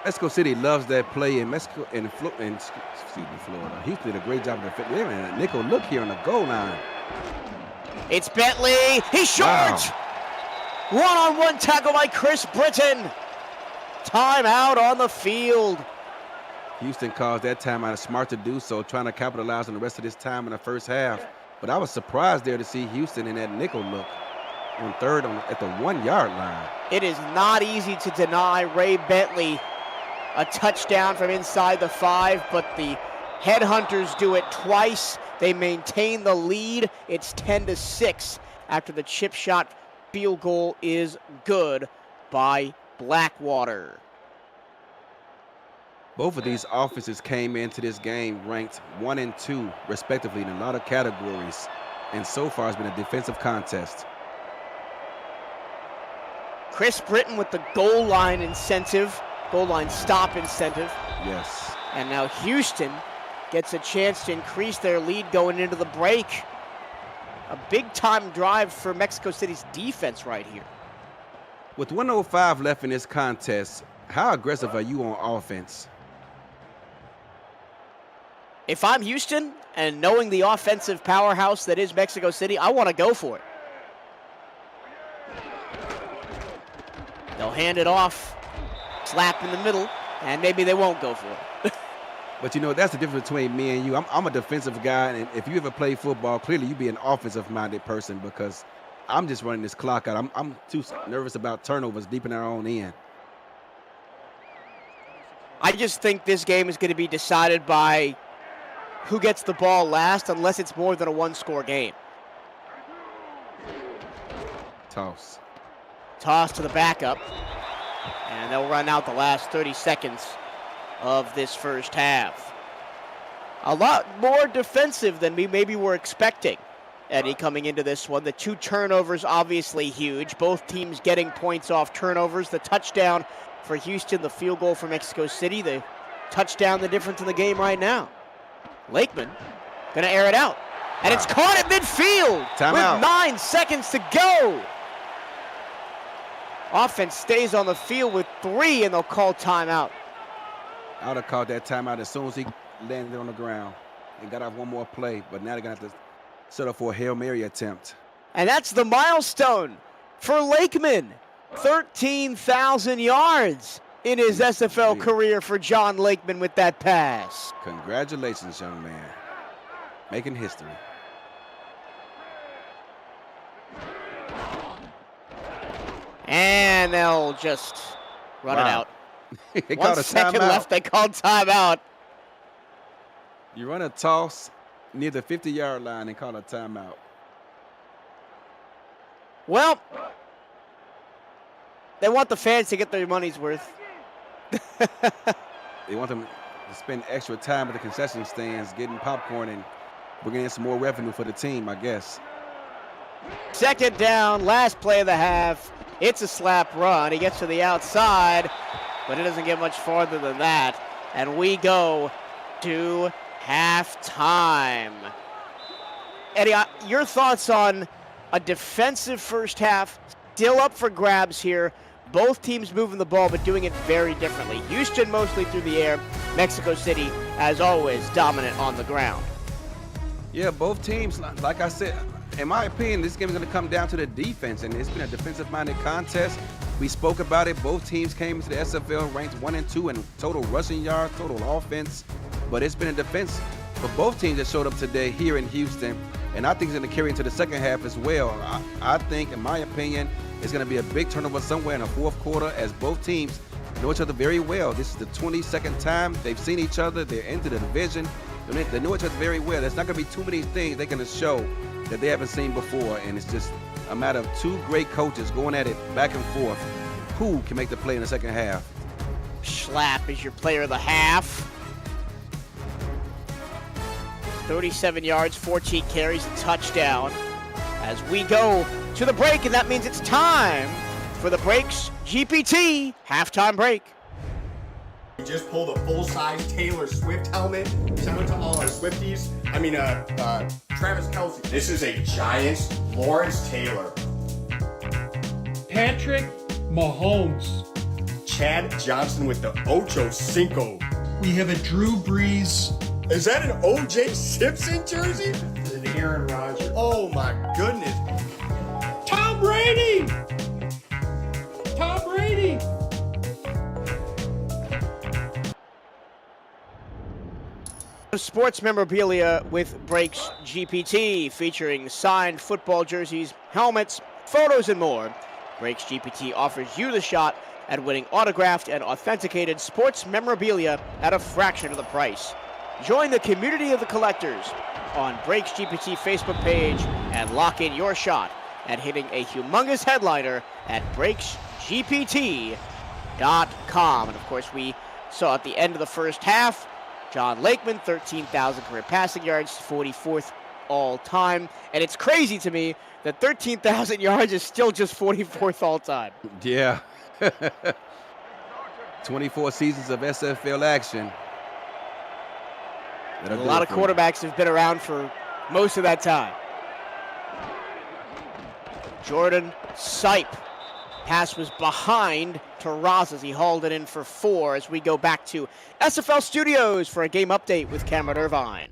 Mexico City loves that play in Mexico and Florida. Houston did a great job of defending. They're in a nickel look here on the goal line. It's Bentley. He's short. Wow. One-on-one tackle by Chris Britton. Timeout on the field. Houston calls that timeout. Smart to do so, trying to capitalize on the rest of this time in the first half. But I was surprised there to see Houston in that nickel look on third at the 1-yard line. It is not easy to deny Ray Bentley a touchdown from inside the 5, but the Headhunters do it twice. They maintain the lead. It's 10-6 after the chip shot field goal is good by Blackwater. Both of these offenses came into this game ranked 1 and 2, respectively, in a lot of categories. And so far, it's been a defensive contest. Chris Britton with the goal line incentive, goal line stop incentive. Yes. And now Houston gets a chance to increase their lead going into the break. A big-time drive for Mexico City's defense right here. With 1:05 left in this contest, how aggressive are you on offense? If I'm Houston and knowing the offensive powerhouse that is Mexico City, I want to go for it. They'll hand it off, slap in the middle, and maybe they won't go for it. But, you know, that's the difference between me and you. I'm a defensive guy, and if you ever play football, clearly you be an offensive-minded person because I'm just running this clock out. I'm too nervous about turnovers deep in our own end. I just think this game is going to be decided by who gets the ball last unless it's more than a one-score game. Toss. Toss to the backup. And they'll run out the last 30 seconds of this first half. A lot more defensive than we maybe were expecting, Eddie, coming into this one. The 2 turnovers obviously huge. Both teams getting points off turnovers. The touchdown for Houston, the field goal for Mexico City. The touchdown, the difference in the game right now. Lakeman gonna air it out. And it's caught at midfield with 9 seconds to go. Offense stays on the field with 3, and they'll call timeout. I would have called that timeout as soon as he landed on the ground and got off one more play, but now they're going to have to set up for a Hail Mary attempt. And that's the milestone for Lakeman. 13,000 yards in his SFL career for John Lakeman with that pass. Congratulations, young man. Making history. And they'll just run it out. 1 second left, they called timeout. You run a toss near the 50-yard line and call a timeout. Well, they want the fans to get their money's worth. They want them to spend extra time at the concession stands getting popcorn and bringing in some more revenue for the team, I guess. Second down, last play of the half. It's a slap run. He gets to the outside, but it doesn't get much farther than that. And we go to halftime. Eddie, your thoughts on a defensive first half, still up for grabs here. Both teams moving the ball, but doing it very differently. Houston mostly through the air. Mexico City, as always, dominant on the ground. Yeah, both teams, like I said, in my opinion, this game is going to come down to the defense, and it's been a defensive-minded contest. We spoke about it. Both teams came into the SFL ranked 1 and 2 in total rushing yards, total offense, but it's been a defense for both teams that showed up today here in Houston, and I think it's going to carry into the second half as well. I think, in my opinion, it's going to be a big turnover somewhere in the fourth quarter as both teams know each other very well. This is the 22nd time they've seen each other. They're into the division. They know each other very well. There's not going to be too many things they're going to show that they haven't seen before, and it's just a matter of two great coaches going at it back and forth. Who can make the play in the second half? Schlapp is your player of the half. 37 yards, 14 carries, a touchdown. As we go to the break, and that means it's time for the Breaks GPT halftime break. We just pulled a full-size Taylor Swift helmet. Shout out to all our Swifties. Travis Kelce. This is a Giants Lawrence Taylor. Patrick Mahomes. Chad Johnson with the Ocho Cinco. We have a Drew Brees. Is that an O.J. Simpson jersey? An Aaron Rodgers. Oh my goodness. Tom Brady. Tom Brady. Sports memorabilia with Breaks GPT, featuring signed football jerseys, helmets, photos, and more. Breaks GPT offers you the shot at winning autographed and authenticated sports memorabilia at a fraction of the price. Join the community of the collectors on Breaks GPT Facebook page and lock in your shot at hitting a humongous headliner at breaksgpt.com. And of course, we saw at the end of the first half, John Lakeman, 13,000 career passing yards, 44th all time. And it's crazy to me that 13,000 yards is still just 44th all time. Yeah. 24 seasons of SFL action. A lot of quarterbacks have been around for most of that time. Jordan Sipe. Pass was behind Terraz as he hauled it in for 4 as we go back to SFL Studios for a game update with Cameron Irvine.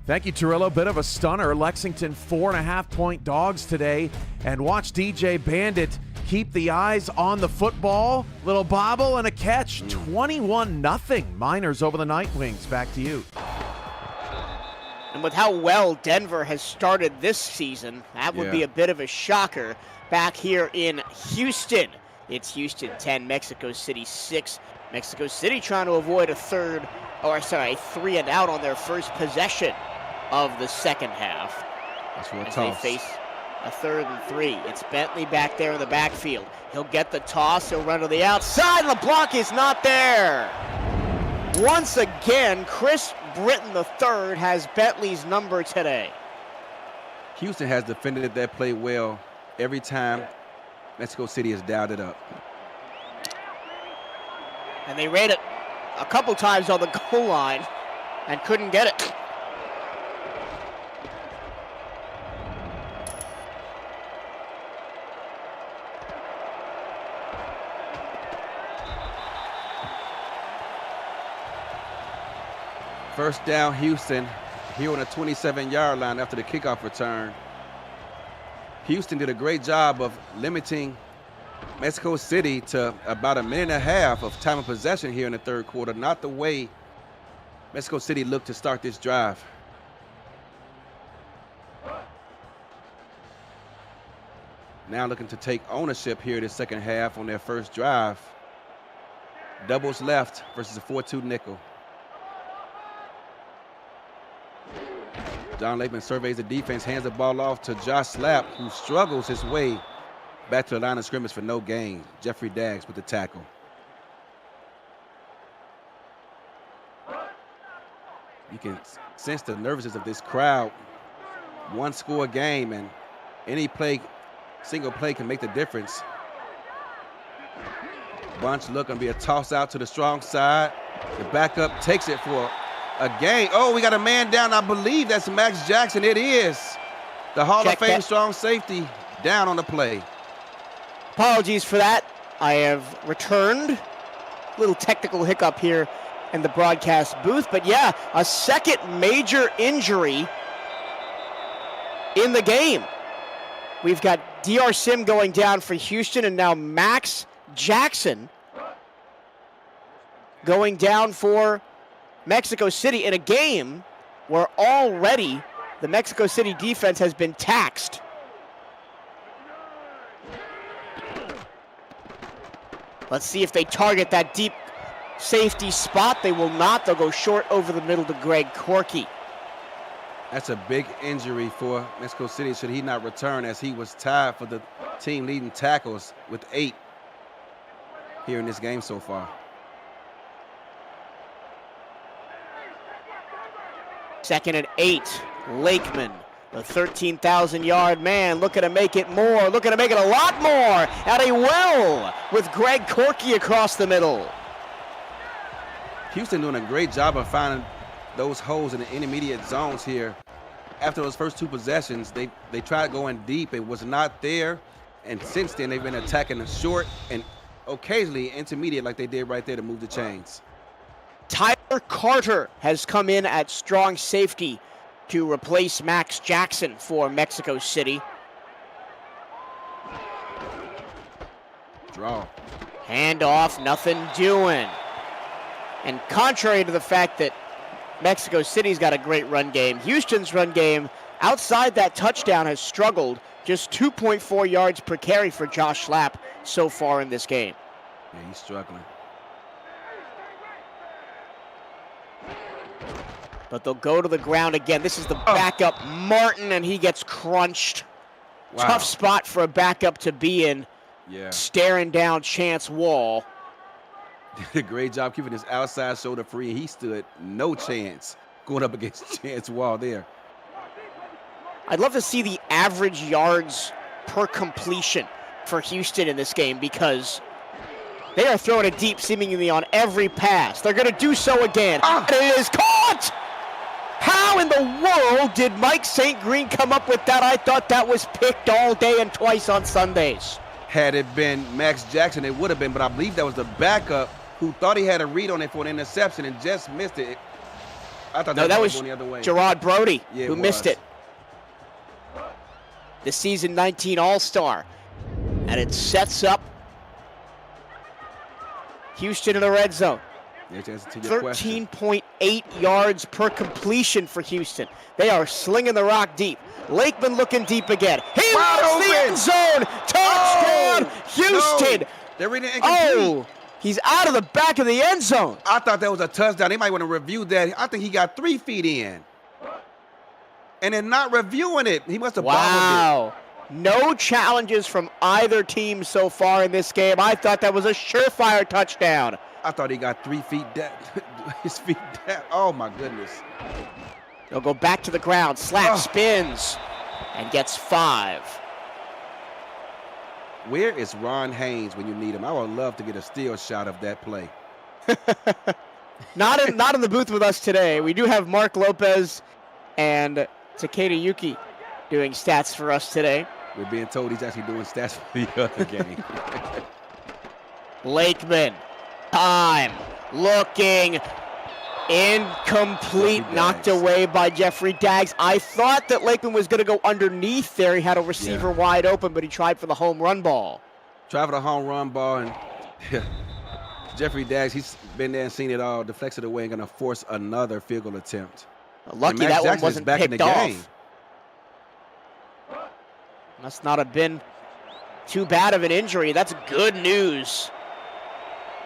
Thank you, Torillo. Bit of a stunner. Lexington 4.5-point dogs today. And watch DJ Bandit keep the eyes on the football. Little bobble and a catch. 21-0. Miners over the Night Wings. Back to you. And with how well Denver has started this season, that would be a bit of a shocker back here in Houston. It's Houston 10, Mexico City 6. Mexico City trying to avoid a 3 and out on their first possession of the second half. That's real as tough. They face a 3rd and 3. It's Bentley back there in the backfield. He'll get the toss. He'll run to the outside, and the block is not there. Once again, Chris Britton III has Bentley's number today. Houston has defended that play well every time Mexico City has dialed it up. And they ran it a couple times on the goal line and couldn't get it. First down, Houston, here on the 27-yard line after the kickoff return. Houston did a great job of limiting Mexico City to about 1.5 minutes of time of possession here in the third quarter. Not the way Mexico City looked to start this drive. Now looking to take ownership here this second half on their first drive. Doubles left versus a 4-2 nickel. John Lakeman surveys the defense, hands the ball off to Josh Slapp, who struggles his way back to the line of scrimmage for no gain. Jeffrey Daggs with the tackle. You can sense the nervousness of this crowd. One-score game, and Any play, single play can make the difference. Bunch look gonna be a toss out to the strong side. The backup takes it for a gain. Oh, we got a man down. I believe that's Max Jackson. It is. The Hall of Fame strong safety down on the play. Apologies for that. I have returned. Little technical hiccup here in the broadcast booth. But yeah, a second major injury in the game. We've got DR Sim going down for Houston, and now Max Jackson going down for Mexico City in a game where already the Mexico City defense has been taxed. Let's see if they target that deep safety spot. They will not. They'll go short over the middle to Greg Corky. That's a big injury for Mexico City should he not return, as he was tied for the team leading tackles with 8 here in this game so far. Second and 8, Lakeman, the 13,000-yard man, looking to make it more, looking to make it a lot more, and he will with Greg Corky across the middle. Houston doing a great job of finding those holes in the intermediate zones here. After those first 2 possessions, they tried going deep. It was not there, and since then they've been attacking the short and occasionally intermediate like they did right there to move the chains. Tyler Carter has come in at strong safety to replace Max Jackson for Mexico City. Draw. Handoff, nothing doing. And contrary to the fact that Mexico City's got a great run game, Houston's run game outside that touchdown has struggled. Just 2.4 yards per carry for Josh Schlapp so far in this game. Yeah, he's struggling. But they'll go to the ground again. This is the backup, Martin, and he gets crunched. Wow. Tough spot for a backup to be in. Yeah. Staring down Chance Wall. Did a great job keeping his outside shoulder free. He stood no chance going up against Chance Wall there. I'd love to see the average yards per completion for Houston in this game, because they are throwing it deep seemingly on every pass. They're going to do so again. And it is caught! How in the world did Mike St. Green come up with that? I thought that was picked all day and twice on Sundays. Had it been Max Jackson, it would have been, but I believe that was the backup who thought he had a read on it for an interception and just missed it. I thought that was going the other way. Gerard Brody who missed was. it. The season 19 All-Star. And it sets up Houston in the red zone. 13.8 yards per completion for Houston. They are slinging the rock deep. Lakeman looking deep again. He runs the end zone. Touchdown, Houston. No. They're reading incomplete. He's out of the back of the end zone. I thought that was a touchdown. They might want to review that. I think he got 3 feet in. And they're not reviewing it. He must have bobbled it. No challenges from either team so far in this game. I thought that was a surefire touchdown. I thought he got 3 feet down. His feet down. Oh, my goodness. He'll go back to the ground. Slap spins and gets 5. Where is Ron Haynes when you need him? I would love to get a still shot of that play. Not in the booth with us today. We do have Mark Lopez and Takeda Yuki doing stats for us today. We're being told he's actually doing stats for the other game. Lakeman. Time. Looking. Incomplete. Knocked away by Jeffrey Daggs. I thought that Lakeman was going to go underneath there. He had a receiver wide open, but he tried for the home run ball. Tried for the home run ball, and Jeffrey Daggs, he's been there and seen it all. Deflects it away and going to force another field goal attempt. Lucky that one wasn't picked off. Must not have been too bad of an injury. That's good news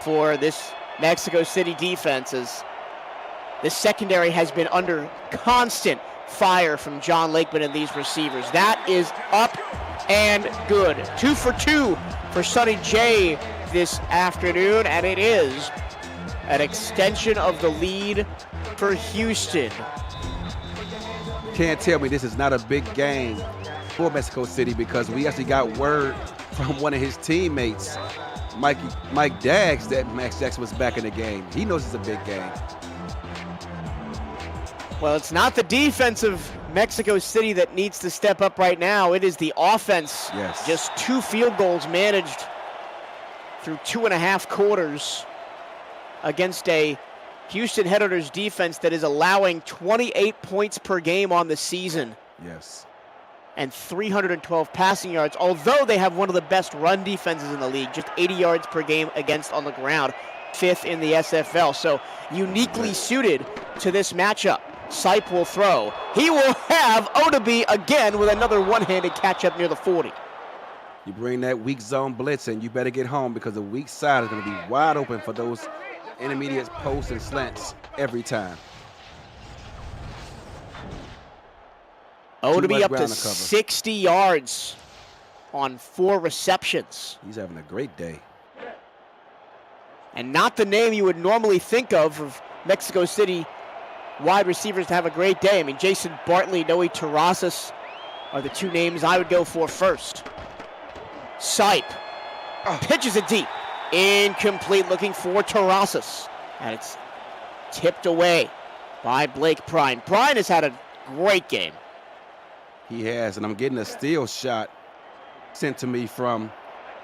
for this Mexico City defense, as this secondary has been under constant fire from John Lakeman and these receivers. That is up and good. 2 for 2 for Sonny J this afternoon, and it is an extension of the lead for Houston. Can't tell me this is not a big game for Mexico City because we actually got word from one of his teammates, Mike Daggs, that Max Jackson was back in the game. He knows it's a big game. Well, it's not the defense of Mexico City that needs to step up right now. It is the offense. Yes. Just 2 field goals managed through 2.5 quarters against a Houston Headhunters defense that is allowing 28 points per game on the season. Yes. And 312 passing yards, although they have one of the best run defenses in the league, just 80 yards per game against on the ground, 5th in the SFL. So uniquely suited to this matchup. Sipe will throw. He will have Odabe again with another one-handed catch up near the 40. You bring that weak zone blitz and you better get home because the weak side is going to be wide open for those intermediate posts and slants every time. Odabe up to 60 yards on 4 receptions. He's having a great day. And not the name you would normally think of Mexico City wide receivers to have a great day. I mean, Jason Bartley, Noe Terrazas are the 2 names I would go for first. Sipe pitches it deep. Incomplete, looking for Terrazas. And it's tipped away by Blake Bryan. Bryan has had a great game. He has, and I'm getting a steal shot sent to me from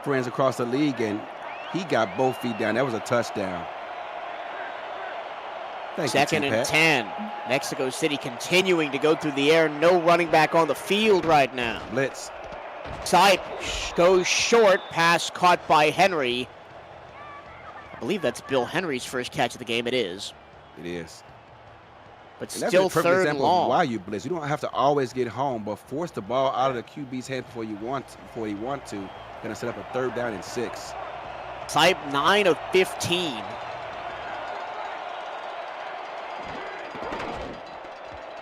friends across the league, and he got both feet down. That was a touchdown. Thank Second you, and 10. Mexico City continuing to go through the air. No running back on the field right now. Blitz. Sipe goes short. Pass caught by Henry. I believe that's Bill Henry's first catch of the game. It is. It is. But And still that's a perfect third and example long. of why you blitz. You don't have to always get home, but force the ball out of the QB's hand before you want to. Gonna set up a 3rd down and 6. Sipe 9 of 15.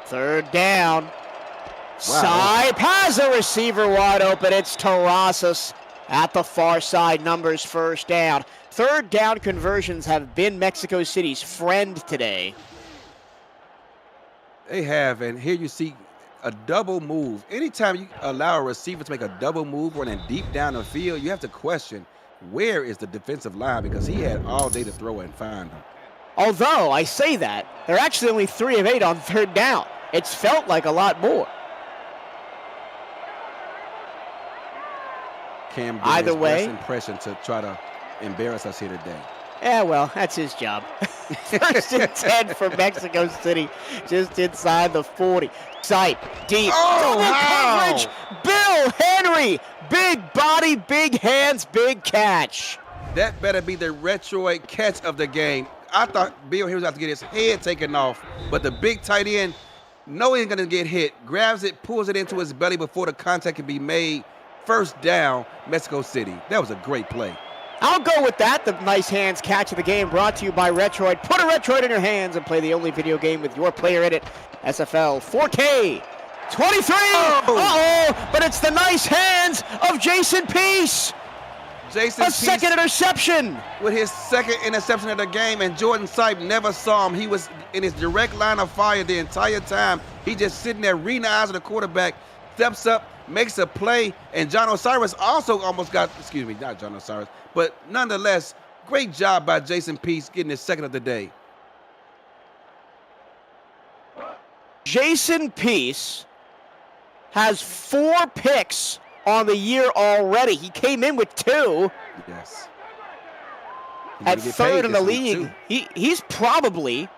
Third down. Sipe has a receiver wide open. It's Terrazas at the far side. Numbers first down. 3rd down conversions have been Mexico City's friend today. They have, and here you see a double move. Anytime you allow a receiver to make a double move running deep down the field, you have to question where is the defensive line because he had all day to throw and find them. Although I say that, they're actually only 3 of 8 on 3rd down. It's felt like a lot more. Cam did Either his way, best impression to try to embarrass us here today. Yeah, well, that's his job. 1st and 10 for Mexico City, just inside the 40. Sipe, deep, double coverage. Bill Henry, big body, big hands, big catch. That better be the retroid catch of the game. I thought Bill Henry was about to get his head taken off, but the big tight end, knowing he's going to get hit, grabs it, pulls it into his belly before the contact can be made. 1st down, Mexico City. That was a great play. I'll go with that. The nice hands catch of the game brought to you by Retroid. Put a Retroid in your hands and play the only video game with your player in it. SFL 4K 23. Uh-oh, but it's the nice hands of Jason Peace. Jason Peace, second interception. With his 2nd interception of the game, and Jordan Sipe never saw him. He was in his direct line of fire the entire time. He just sitting there reading the eyes of the quarterback, steps up, makes a play, and John Osiris also almost got, not John Osiris, but nonetheless, great job by Jason Peace getting his 2nd of the day. Jason Peace has 4 picks on the year already. He came in with 2. Yes. At 3rd in the league. He's probably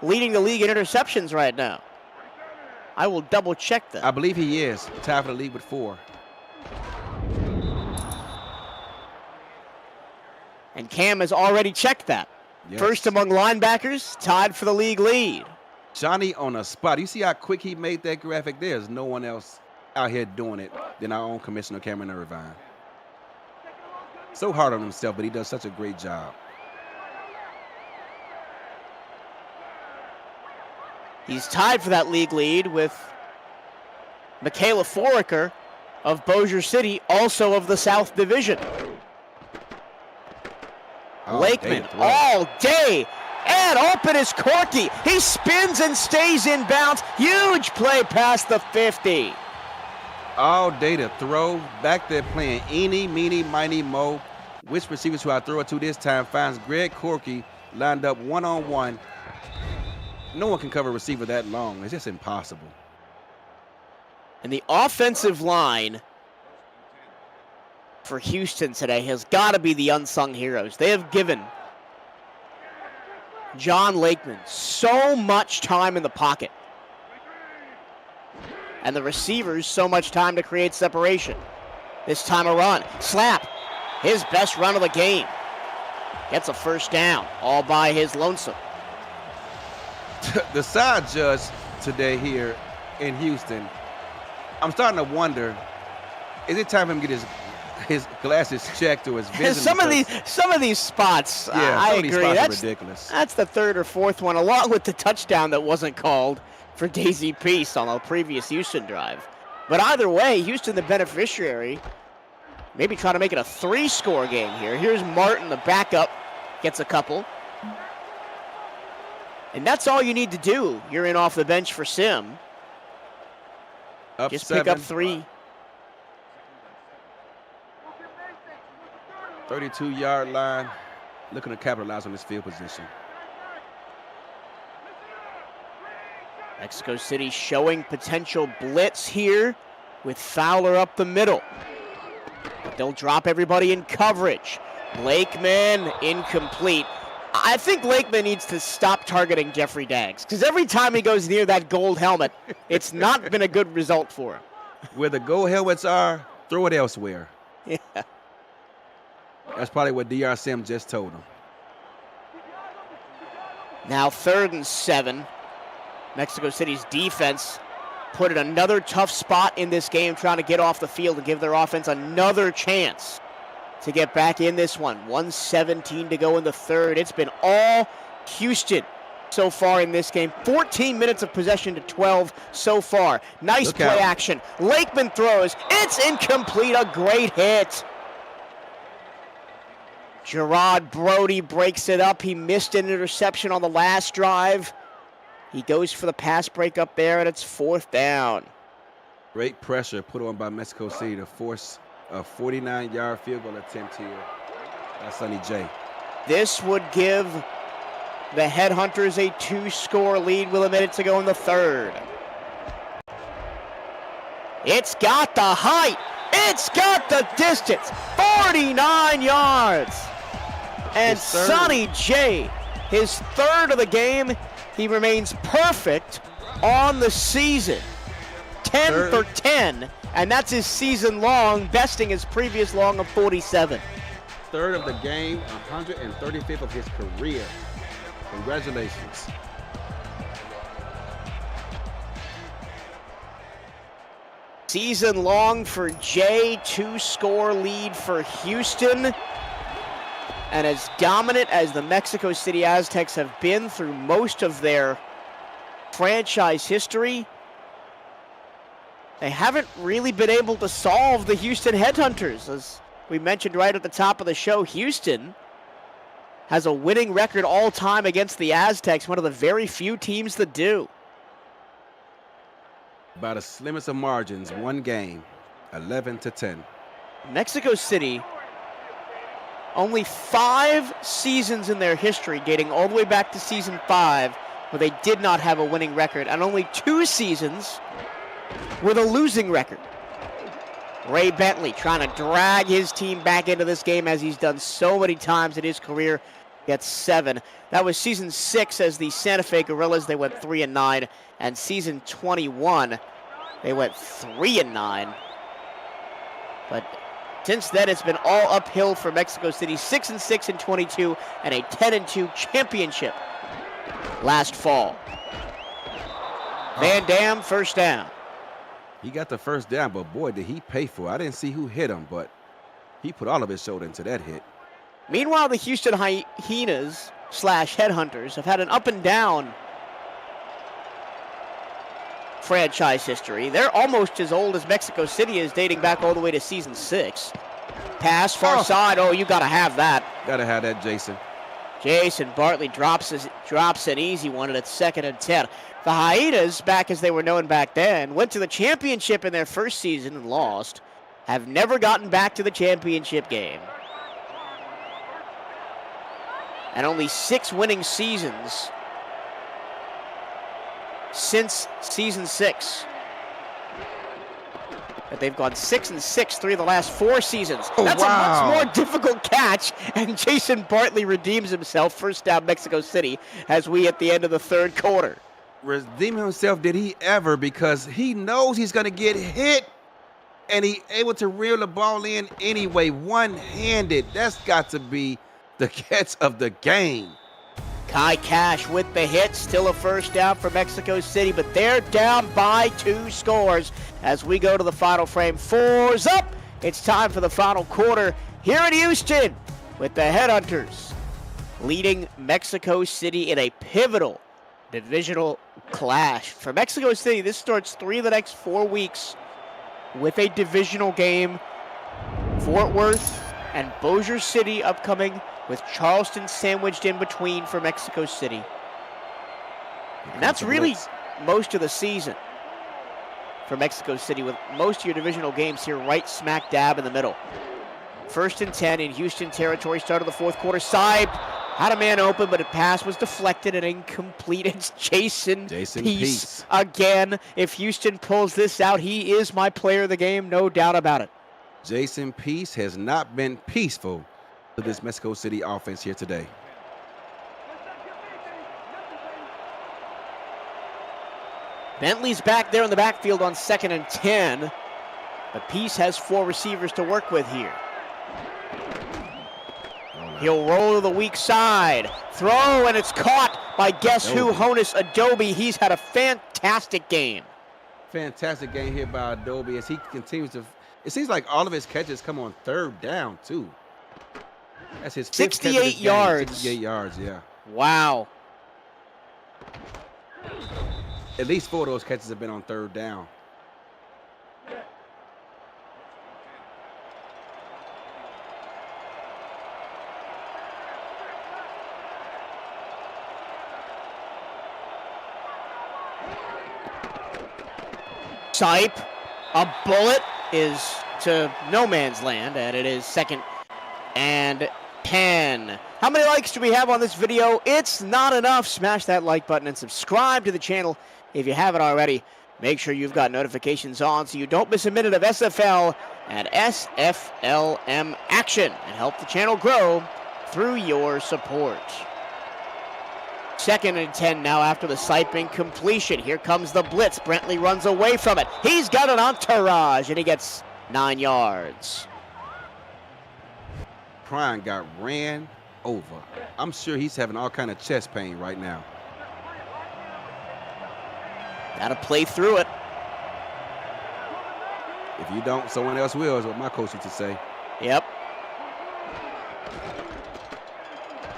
leading the league in interceptions right now. I will double check that. I believe he is. Tied for the league with 4. And Cam has already checked that. Yes. First among linebackers, tied for the league lead. Johnny on a spot. You see how quick he made that graphic? There's no one else out here doing it than our own Commissioner Cameron Irvine. So hard on himself, but he does such a great job. He's tied for that league lead with Michaela Foraker of Bossier City, also of the South Division. Lakeman all day, and open is Corky. He spins and stays in bounds. Huge play past the 50. all day to throw. Back there playing eeny, meeny, miny, mo. Which receiver should I throw it to this time? Finds Greg Corky lined up one-on-one. No one can cover a receiver that long. It's just impossible. And the offensive line for Houston today has got to be the unsung heroes. They have given John Lakeman so much time in the pocket. And the receivers so much time to create separation. This time a run. Slap. His best run of the game. Gets a first down, all by his lonesome. The side judge today here in Houston, I'm starting to wonder, is it time for him to get his glasses checked or his vision? Some of these spots, yeah, I some agree. Of these spots That's are ridiculous. That's the third or fourth one, along with the touchdown that wasn't called for Daisy Peace on a previous Houston drive. But either way, Houston the beneficiary. Maybe try to make it a 3-score game here. Here's Martin, the backup, gets a couple. And that's all you need to do. You're in off the bench for Sim. Up Just 7. pick up 3. 32-yard line. Looking to capitalize on this field position. Mexico City showing potential blitz here with Fowler up the middle. But they'll drop everybody in coverage. Lakeman incomplete. I think Lakeman needs to stop targeting Jeffrey Daggs, because every time he goes near that gold helmet, it's not been a good result for him. Where the gold helmets are, throw it elsewhere. Yeah. That's probably what DR Sim just told him. Now 3rd and 7. Mexico City's defense put in another tough spot in this game, trying to get off the field and give their offense another chance to get back in this one. 1:17 to go in the 3rd. It's been all Houston so far in this game. 14 minutes of possession to 12 so far. Nice Look play out. action. Lakeman throws. It's incomplete. A great hit. Gerard Brody breaks it up. He missed an interception on the last drive. He goes for the pass break up there, and it's 4th down. Great pressure put on by Mexico City to force a 49-yard field goal attempt here by Sonny J. This would give the Headhunters a 2-score lead with a minute to go in the 3rd. It's got the height. It's got the distance. 49 yards. And His third. Sonny J, his 3rd of the game, he remains perfect on the season. 10 Third. for 10, and that's his season long, besting his previous long of 47. 3rd of the game, 135th of his career. Congratulations. Season long for Jay, 2-score lead for Houston. And as dominant as the Mexico City Aztecs have been through most of their franchise history, they haven't really been able to solve the Houston Headhunters. As we mentioned right at the top of the show, Houston has a winning record all time against the Aztecs, one of the very few teams that do. By the slimmest of margins, one game, 11-10. Mexico City, only 5 seasons in their history, dating all the way back to season 5, where they did not have a winning record, and only 2 seasons with a losing record. Ray Bentley trying to drag his team back into this game, as he's done so many times in his career. Gets 7. That was season 6 as the Santa Fe Gorillas. They went 3-9, and season 21 they went 3-9. But since then, it's been all uphill for Mexico City. 6-6 in 22, and a 10-2 championship last fall. Van Dam, first down. He got the first down, but boy, did he pay for it. I didn't see who hit him, but he put all of his shoulder into that hit. Meanwhile, the Houston Hyenas / Headhunters have had an up and down franchise history. They're almost as old as Mexico City is, dating back all the way to season 6. Pass far side. Oh, you got to have that. Got to have that, Jason. Jason Bartley drops an easy one, and it's 2nd and 10. The Hyenas, back as they were known back then, went to the championship in their first season and lost. Have never gotten back to the championship game. And only 6 winning seasons since season 6. But they've gone 6-6 3 of the last 4 seasons. That's a much more difficult catch, and Jason Bartley redeems himself. First down, Mexico City, as we at the end of the 3rd quarter. Redeem himself, did he ever? Because he knows he's going to get hit, and he able to reel the ball in anyway, one-handed. That's got to be the catch of the game. Kai Cash with the hit, still a first down for Mexico City, but they're down by 2 scores as we go to the final frame. 4's up. It's time for the final quarter here in Houston with the Headhunters leading Mexico City in a pivotal divisional clash. For Mexico City, this starts 3 of the next 4 weeks with a divisional game. Fort Worth and Bossier City upcoming, with Charleston sandwiched in between for Mexico City. And that's really most of the season for Mexico City, with most of your divisional games here right smack dab in the middle. 1st and 10 in Houston territory, start of the 4th quarter. Sipe had a man open, but a pass was deflected and incomplete. It's Jason Peace again. If Houston pulls this out, he is my player of the game, no doubt about it. Jason Peace has not been peaceful to this Mexico City offense here today. Bentley's back there in the backfield on 2nd and 10. But Peace has 4 receivers to work with here. He'll roll to the weak side. Throw, and it's caught by guess who? Honus Adobe. He's had a fantastic game. Fantastic game here by Adobe as he continues to. It seems like all of his catches come on 3rd down, too. That's his 68 yards. 68 yards, yeah. Wow. At least 4 of those catches have been on 3rd down. Sipe, a bullet is to no man's land, and it is 2nd and 10. How many likes do we have on this video? It's not enough. Smash that like button and subscribe to the channel if you haven't already. Make sure you've got notifications on so you don't miss a minute of SFL and SFLM action, and help the channel grow through your support. 2nd and 10 now after the Sipe completion. Here comes the blitz. Brentley runs away from it. He's got an entourage, and he gets 9 yards. Prime got ran over. I'm sure he's having all kind of chest pain right now. Gotta play through it. If you don't, someone else will, is what my coach used to say. Yep.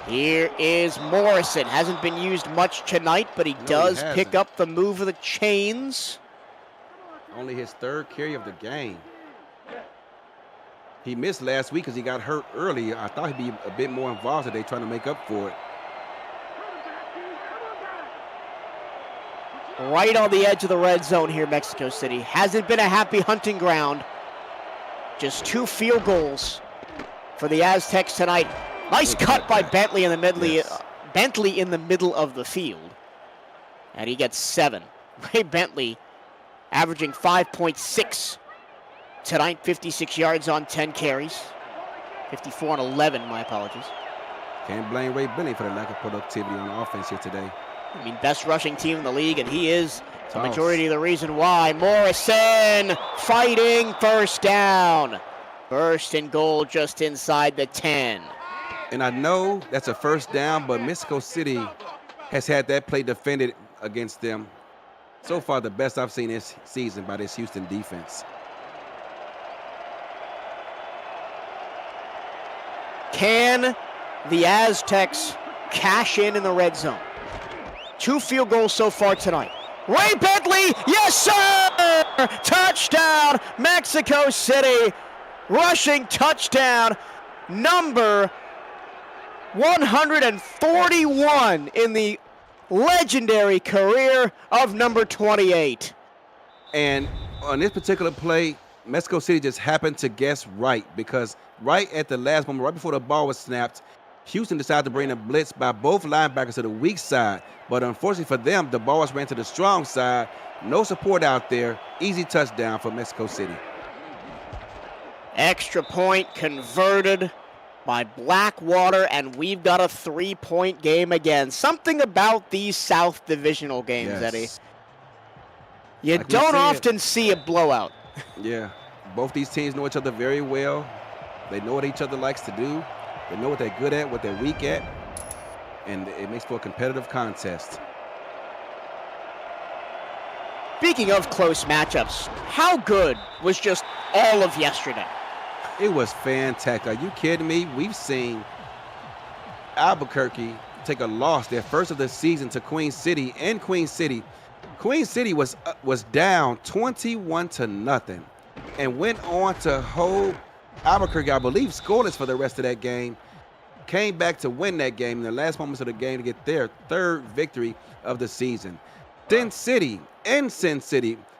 Here is Morrison. Hasn't been used much tonight, but he does pick up the move of the chains. Only his 3rd carry of the game. He missed last week because he got hurt early. I thought he'd be a bit more involved today, trying to make up for it. Right on the edge of the red zone here, Mexico City. Hasn't been a happy hunting ground. Just 2 field goals for the Aztecs tonight. Nice cut by Bentley in the middle. Yes. Bentley in the middle of the field, and he gets 7. Ray Bentley averaging 5.6 tonight, 56 yards on 10 carries, 54 on 11. My apologies. Can't blame Ray Bentley for the lack of productivity on offense here today. I mean, best rushing team in the league, and he is the majority of the reason why. Morrison fighting, first down. First and goal just inside the 10. And I know that's a first down, but Mexico City has had that play defended against them. So far, the best I've seen this season by this Houston defense. Can the Aztecs cash in the red zone? 2 field goals so far tonight. Ray Bentley, yes sir! Touchdown, Mexico City. Rushing touchdown, number 141 in the legendary career of number 28. And on this particular play, Mexico City just happened to guess right, because right at the last moment, right before the ball was snapped, Houston decided to bring a blitz by both linebackers to the weak side. But unfortunately for them, the ball was ran to the strong side. No support out there. Easy touchdown for Mexico City. Extra point converted by Blackwater, and we've got a 3-point game again. Something about these South Divisional games, Yes. Eddie. You Like we don't said. often see a blowout. Yeah, both these teams know each other very well. They know what each other likes to do. They know what they're good at, what they're weak at, and it makes for a competitive contest. Speaking of close matchups, how good was just all of yesterday? It was fantastic. Are you kidding me? We've seen Albuquerque take a loss, their first of the season, to Queen City. And Queen City was down 21-0 and went on to hold Albuquerque, I believe, scoreless for the rest of that game. Came back to win that game in the last moments of the game to get their third victory of the season. Sin City,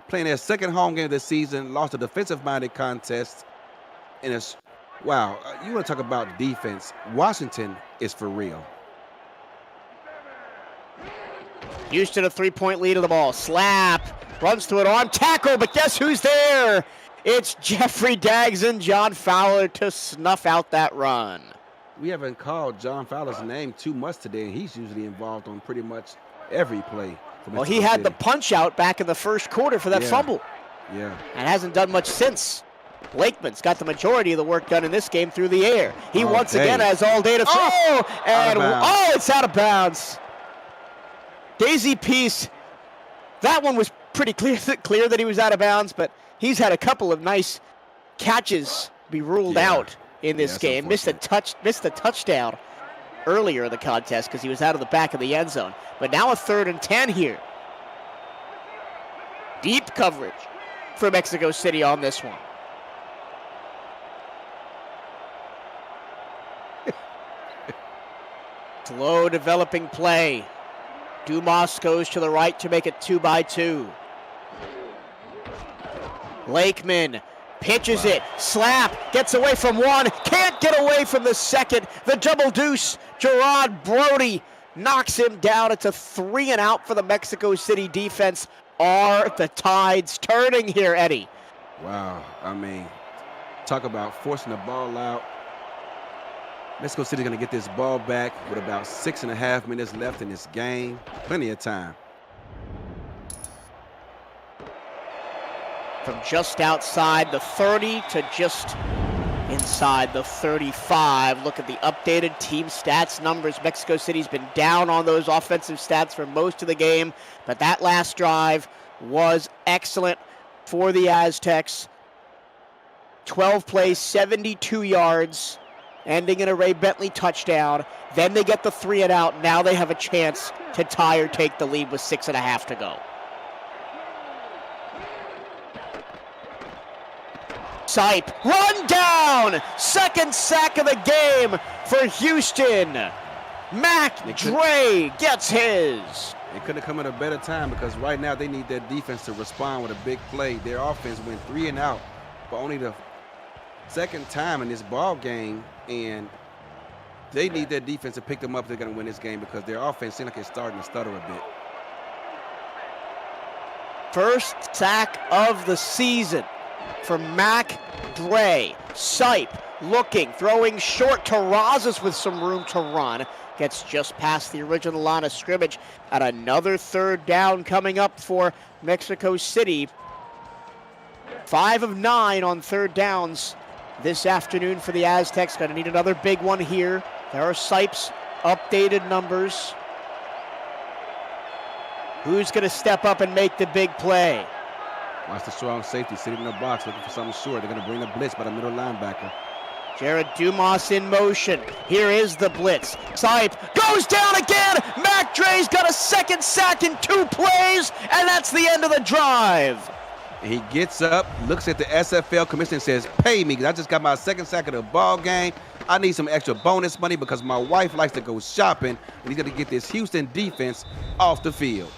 playing their second home game of the season, lost a defensive-minded contest. And it's, wow, you want to talk about defense. Washington is for real. Houston a 3-point lead of the ball. Slap, runs to an arm tackle, but guess who's there? It's Jeffrey Daggs and John Fowler to snuff out that run. We haven't called John Fowler's name too much today, and he's usually involved on pretty much every play. Well, he had the punch out back in the first quarter for that fumble. Yeah. And hasn't done much since. Lakeman's got the majority of the work done in this game through the air. He once again has all day to throw. And it's out of bounds. Daisy Peace. That one was pretty clear that he was out of bounds, but he's had a couple of nice catches be ruled out in this game. Missed the touchdown earlier in the contest because he was out of the back of the end zone. But now a 3rd and 10 here. Deep coverage for Mexico City on this one. Slow developing play. Dumas goes to the right to make it 2-by-2. Lakeman pitches it. Slap, gets away from one, can't get away from the second. The double deuce, Gerard Brody knocks him down. It's a 3 and out for the Mexico City defense. Are the tides turning here, Eddie? Wow, I mean, talk about forcing the ball out. Mexico City going to get this ball back with about 6.5 minutes left in this game. Plenty of time. From just outside the 30 to just inside the 35. Look at the updated team stats numbers. Mexico City's been down on those offensive stats for most of the game, but that last drive was excellent for the Aztecs. 12 plays, 72 yards, ending in a Ray Bentley touchdown. Then they get the 3 and out. Now they have a chance to tie or take the lead with 6.5 to go. Sipe, run down! Second sack of the game for Houston. Mac Dre gets his. It couldn't have come at a better time, because right now they need their defense to respond with a big play. Their offense went 3 and out for only the second time in this ball game, and they need their defense to pick them up if they're going to win this game, because their offense seems like it's starting to stutter a bit. First sack of the season for Mac Dre. Sipe looking, throwing short to Rosas with some room to run. Gets just past the original line of scrimmage. And another 3rd down coming up for Mexico City. 5 of 9 on 3rd downs this afternoon for the Aztecs. Going to need another big one here. There are Sipe's updated numbers. Who's going to step up and make the big play? Watch the strong safety sitting in the box looking for something short. They're going to bring the blitz by the middle linebacker. Jared Dumas in motion. Here is the blitz. Sipe goes down again. Mac Dre's got a 2nd sack in 2 plays, and that's the end of the drive. He gets up, looks at the SFL commissioner and says, "Pay me, because I just got my 2nd sack of the ball game." I need some extra bonus money because my wife likes to go shopping, and he's going to get this Houston defense off the field.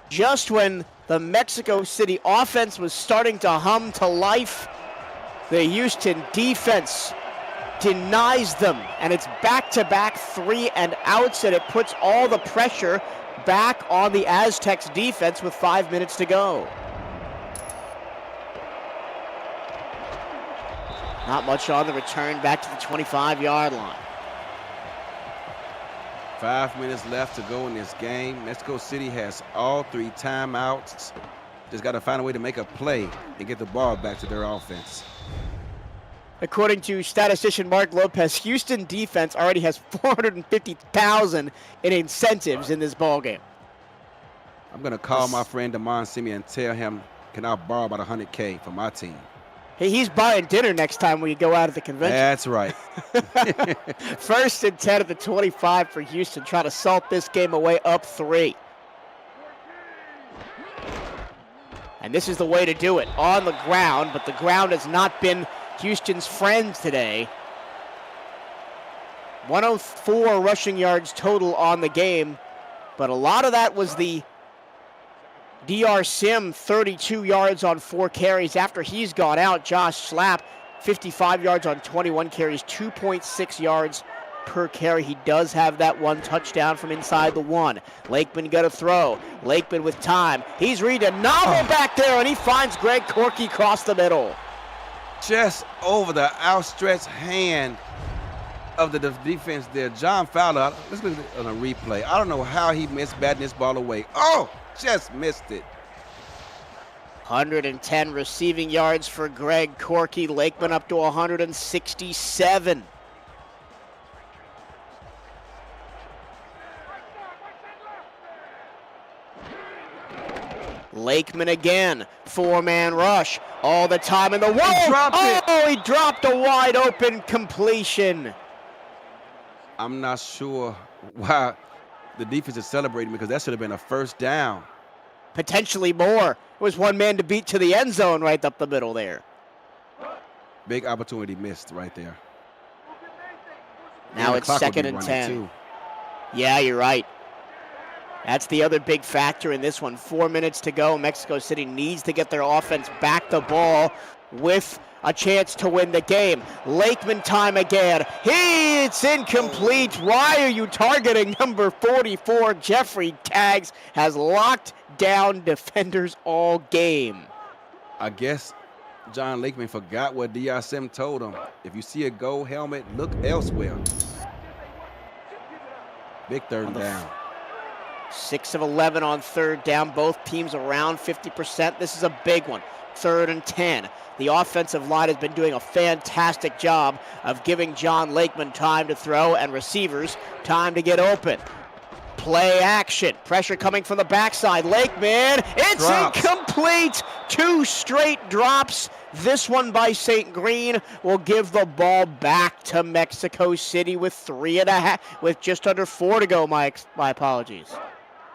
Just when the Mexico City offense was starting to hum to life, the Houston defense denies them, and it's back-to-back 3 and outs, and it puts all the pressure back on the Aztecs defense with 5 minutes to go. Not much on the return back to the 25-yard line. 5 minutes left to go in this game. Mexico City has all 3 timeouts. Just got to find a way to make a play and get the ball back to their offense. According to statistician Mark Lopez, Houston defense already has $450,000 in incentives in this ballgame. I'm going to call my friend Damon Simeon and tell him, can I borrow about $100K for my team? Hey, he's buying dinner next time we go out at the convention. That's right. 1st and 10 at the 25 for Houston, trying to salt this game away up 3. And this is the way to do it, on the ground, but the ground has not been Houston's friend today. 104 rushing yards total on the game, but a lot of that was the DR Sim, 32 yards on 4 carries. After he's gone out, Josh Slapp, 55 yards on 21 carries, 2.6 yards per carry. He does have that 1 touchdown from inside the 1. Lakeman got a throw. Lakeman with time. He's reading a novel back there, and he finds Greg Corky across the middle. Just over the outstretched hand of the defense there. John Fowler, let's look at a replay. I don't know how he missed batting this ball away. Oh, just missed it. 110 receiving yards for Greg Corky. Lakeman up to 167. Lakeman again, 4-man rush all the time in the wall. He dropped a wide open completion. I'm not sure why the defense is celebrating because that should have been a 1st down. Potentially more. It was 1 man to beat to the end zone right up the middle there. Big opportunity missed right there. Now it's 2nd and 10. Yeah, you're right. That's the other big factor in this one. 4 minutes to go. Mexico City needs to get their offense back the ball with a chance to win the game. Lakeman time again. It's incomplete. Why are you targeting number 44? Jeffrey Taggs has locked down defenders all game. I guess John Lakeman forgot what DR Sim told him. If you see a gold helmet, look elsewhere. Big 3rd down. 6 of 11 on 3rd down. Both teams around 50%. This is a big one. 3rd and 10. The offensive line has been doing a fantastic job of giving John Lakeman time to throw and receivers time to get open. Play action. Pressure coming from the backside. Lakeman. It's incomplete. 2 straight drops. This one by St. Green will give the ball back to Mexico City with 3.5, with just under 4 to go. My apologies.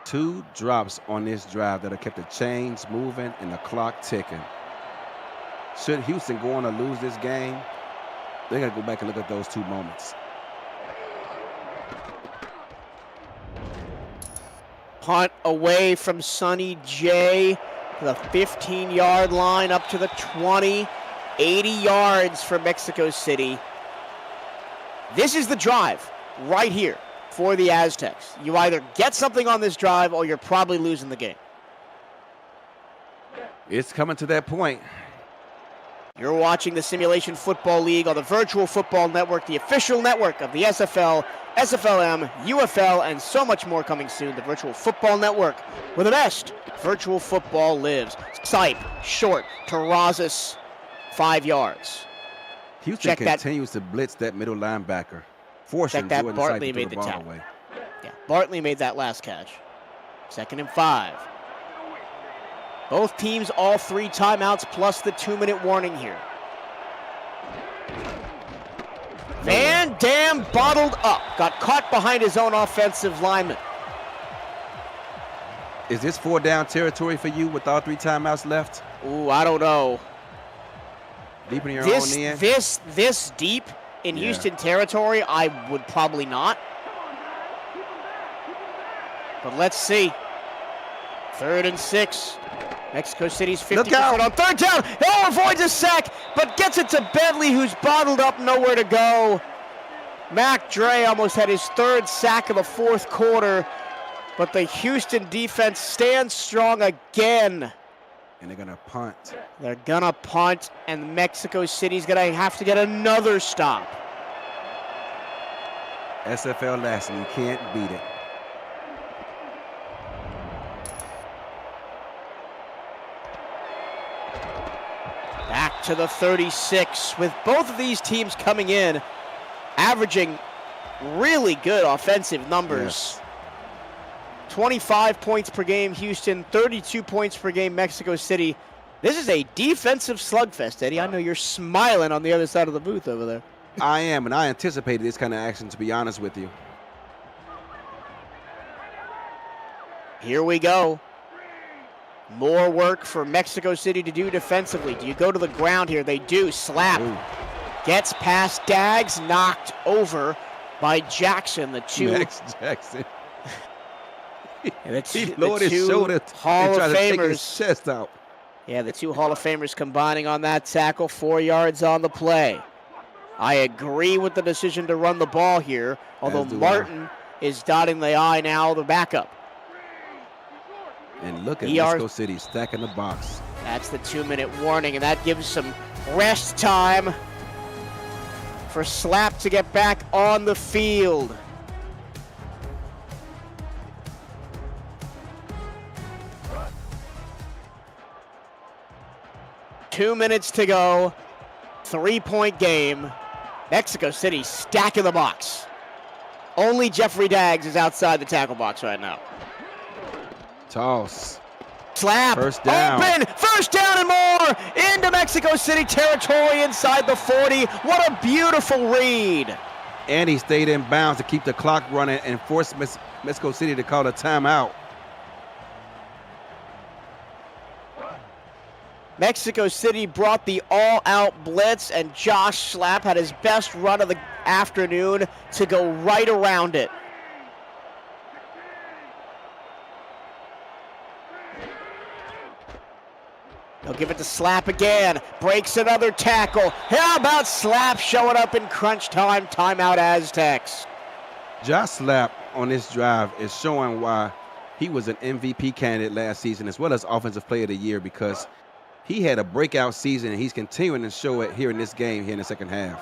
2 drops on this drive that have kept the chains moving and the clock ticking. Should Houston go on to lose this game, they got to go back and look at those 2 moments. Punt away from Sonny J to the 15-yard line up to the 20. 80 yards for Mexico City. This is the drive right here for the Aztecs. You either get something on this drive or you're probably losing the game. It's coming to that point. You're watching the Simulation Football League on the Virtual Football Network, the official network of the SFL, SFLM, UFL, and so much more coming soon. The Virtual Football Network, where the best virtual football lives. Sipe, short, Terrazas, 5 yards. Houston continues to blitz that middle linebacker. Check that, Bartley made the tackle. Yeah, Bartley made that last catch. 2nd and 5. Both teams all 3 timeouts plus the 2-minute warning here. Van Dam bottled up. Got caught behind his own offensive lineman. Is this 4-down territory for you with all 3 timeouts left? Ooh, I don't know. Deep in your own end? This deep, in Houston territory, I would probably not. But let's see. 3rd and 6. Mexico City's 50% on 3rd down. Oh, avoids a sack, but gets it to Bentley, who's bottled up, nowhere to go. Mac Dre almost had his 3rd sack of the 4th quarter, but the Houston defense stands strong again. And they're going to punt. They're going to punt, and Mexico City's going to have to get another stop. SFL lesson, you can't beat it. Back to the 36, with both of these teams coming in, averaging really good offensive numbers. Yes. 25 points per game, Houston, 32 points per game, Mexico City. This is a defensive slugfest, Eddie. I know you're smiling on the other side of the booth over there. I am, and I anticipated this kind of action, to be honest with you. Here we go. More work for Mexico City to do defensively. Do you go to the ground here? They do. Slap. Ooh. Gets past Dags, knocked over by Jackson, the two. Max Jackson. He lowered his shoulder Hall and tried of to take Famers. his chest out. Yeah, the two Hall of Famers combining on that tackle, 4 yards on the play. I agree with the decision to run the ball here, although Martin is dotting the I now, the backup. And look at Mexico City stacking the box. That's the 2-minute warning, and that gives some rest time for Slap to get back on the field. Two minutes to go. 3-point game. Mexico City stacking the box. Only Jeffrey Dags is outside the tackle box right now. Toss. Slap. First down. Open. First down and more. Into Mexico City territory inside the 40. What a beautiful read. And he stayed in bounds to keep the clock running and forced Mexico City to call a timeout. Mexico City brought the all-out blitz, and Josh Slap had his best run of the afternoon to go right around it. They'll give it to Slap again. Breaks another tackle. How about Slap showing up in crunch time? Timeout Aztecs. Josh Slap on this drive is showing why he was an MVP candidate last season as well as Offensive Player of the Year, because he had a breakout season and he's continuing to show it here in this game here in the second half.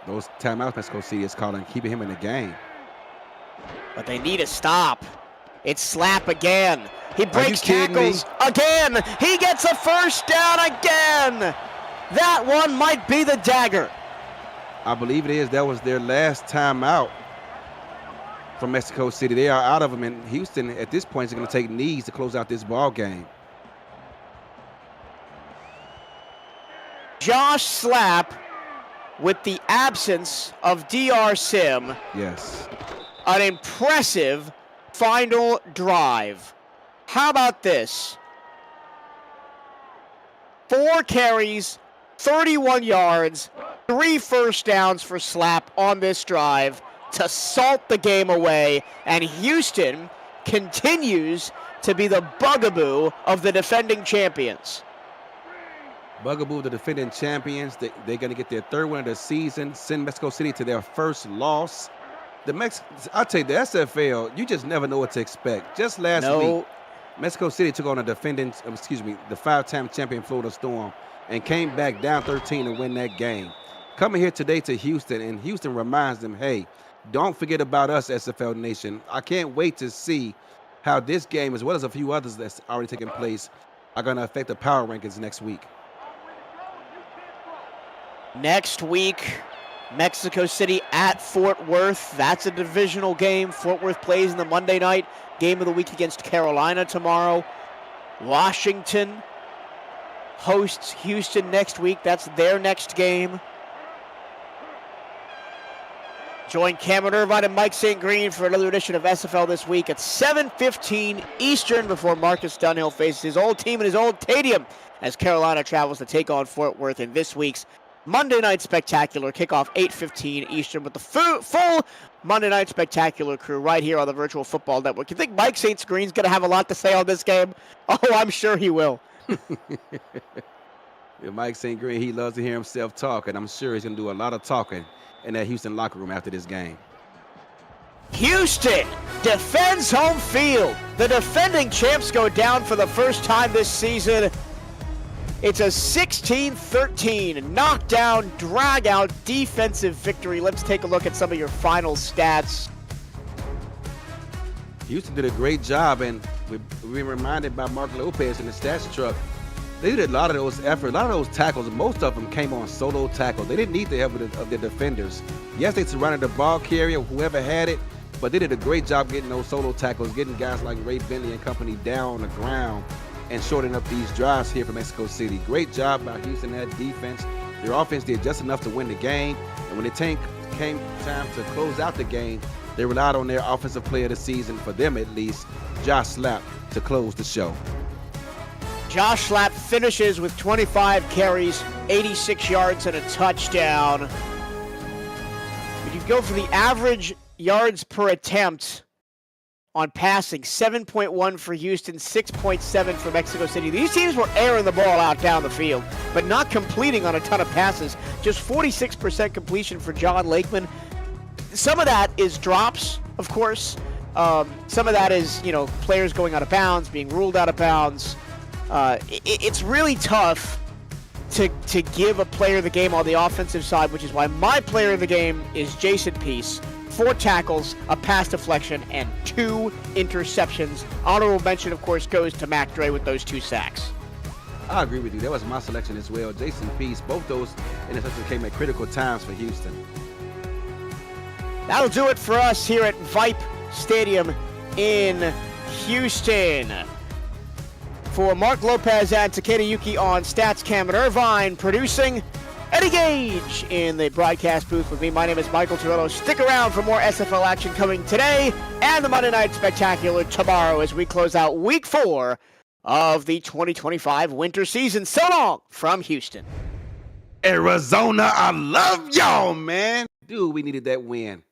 Those timeouts Mexico City is calling, keeping him in the game. But they need a stop. It's Slap again. He breaks kidding tackles again. He gets a first down again. That one might be the dagger. I believe it is. That was their last timeout from Mexico City. They are out of them, and Houston at this point is going to take knees to close out this ball game. Josh Slap, with the absence of DR Sim, Yes. an impressive final drive. How about this? 4 carries, 31 yards, 3 first downs for Slap on this drive to salt the game away, and Houston continues to be the bugaboo of the defending champions. Bugaboo, the defending champions, they're going to get their 3rd win of the season, send Mexico City to their first loss. I'll tell you, the SFL, you just never know what to expect. Just last week, Mexico City took on the 5-time champion Florida Storm and came back down 13 to win that game. Coming here today to Houston, and Houston reminds them, hey, don't forget about us, SFL Nation. I can't wait to see how this game, as well as a few others that's already taken place, are going to affect the power rankings next week. Next week, Mexico City at Fort Worth. That's a divisional game. Fort Worth plays in the Monday night game of the week against Carolina tomorrow. Washington hosts Houston next week. That's their next game. Join Cameron Irvine and Mike St. Green for another edition of SFL this week at 7:15 Eastern before Marcus Dunhill faces his old team in his old stadium as Carolina travels to take on Fort Worth in this week's Monday Night Spectacular. Kickoff 8:15 Eastern with the full Monday Night Spectacular crew right here on the Virtual Football Network. You think Mike St. Green's going to have a lot to say on this game? Oh, I'm sure he will. Yeah, Mike St. Green, he loves to hear himself talk, and I'm sure he's going to do a lot of talking in that Houston locker room after this game. Houston defends home field. The defending champs go down for the first time this season. It's a 16-13 knockdown, drag-out defensive victory. Let's take a look at some of your final stats. Houston did a great job, and we're reminded by Mark Lopez in the stats truck. They did a lot of those efforts, a lot of those tackles. Most of them came on solo tackles. They didn't need the help of the defenders. Yes, they surrounded the ball carrier, whoever had it, but they did a great job getting those solo tackles, getting guys like Ray Bentley and company down on the ground and shortening up these drives here for Mexico City. Great job by Houston, that defense. Their offense did just enough to win the game, and when it came time to close out the game, they relied on their offensive player of the season, for them at least, Josh Slapp, to close the show. Josh Slapp finishes with 25 carries, 86 yards, and a touchdown. If you go for the average yards per attempt on passing, 7.1 for Houston, 6.7 for Mexico City. These teams were airing the ball out down the field, but not completing on a ton of passes. Just 46% completion for John Lakeman. Some of that is drops, of course. Some of that is, players going out of bounds, being ruled out of bounds. It's really tough to give a player the game on the offensive side, which is why my player of the game is Jason Peace. 4 tackles, a pass deflection, and 2 interceptions. Honorable mention, of course, goes to Mac Dre with those 2 sacks. I agree with you. That was my selection as well. Jason Peace, both those interceptions came at critical times for Houston. That'll do it for us here at Vipe Stadium in Houston. For Mark Lopez and Takeda Yuki on Stats, Cameron Irvine producing, Eddie Gage in the broadcast booth with me. My name is Michael Torello. Stick around for more SFL action coming today and the Monday Night Spectacular tomorrow as we close out Week 4 of the 2025 winter season. So long from Houston. Arizona, I love y'all, man. Dude, we needed that win.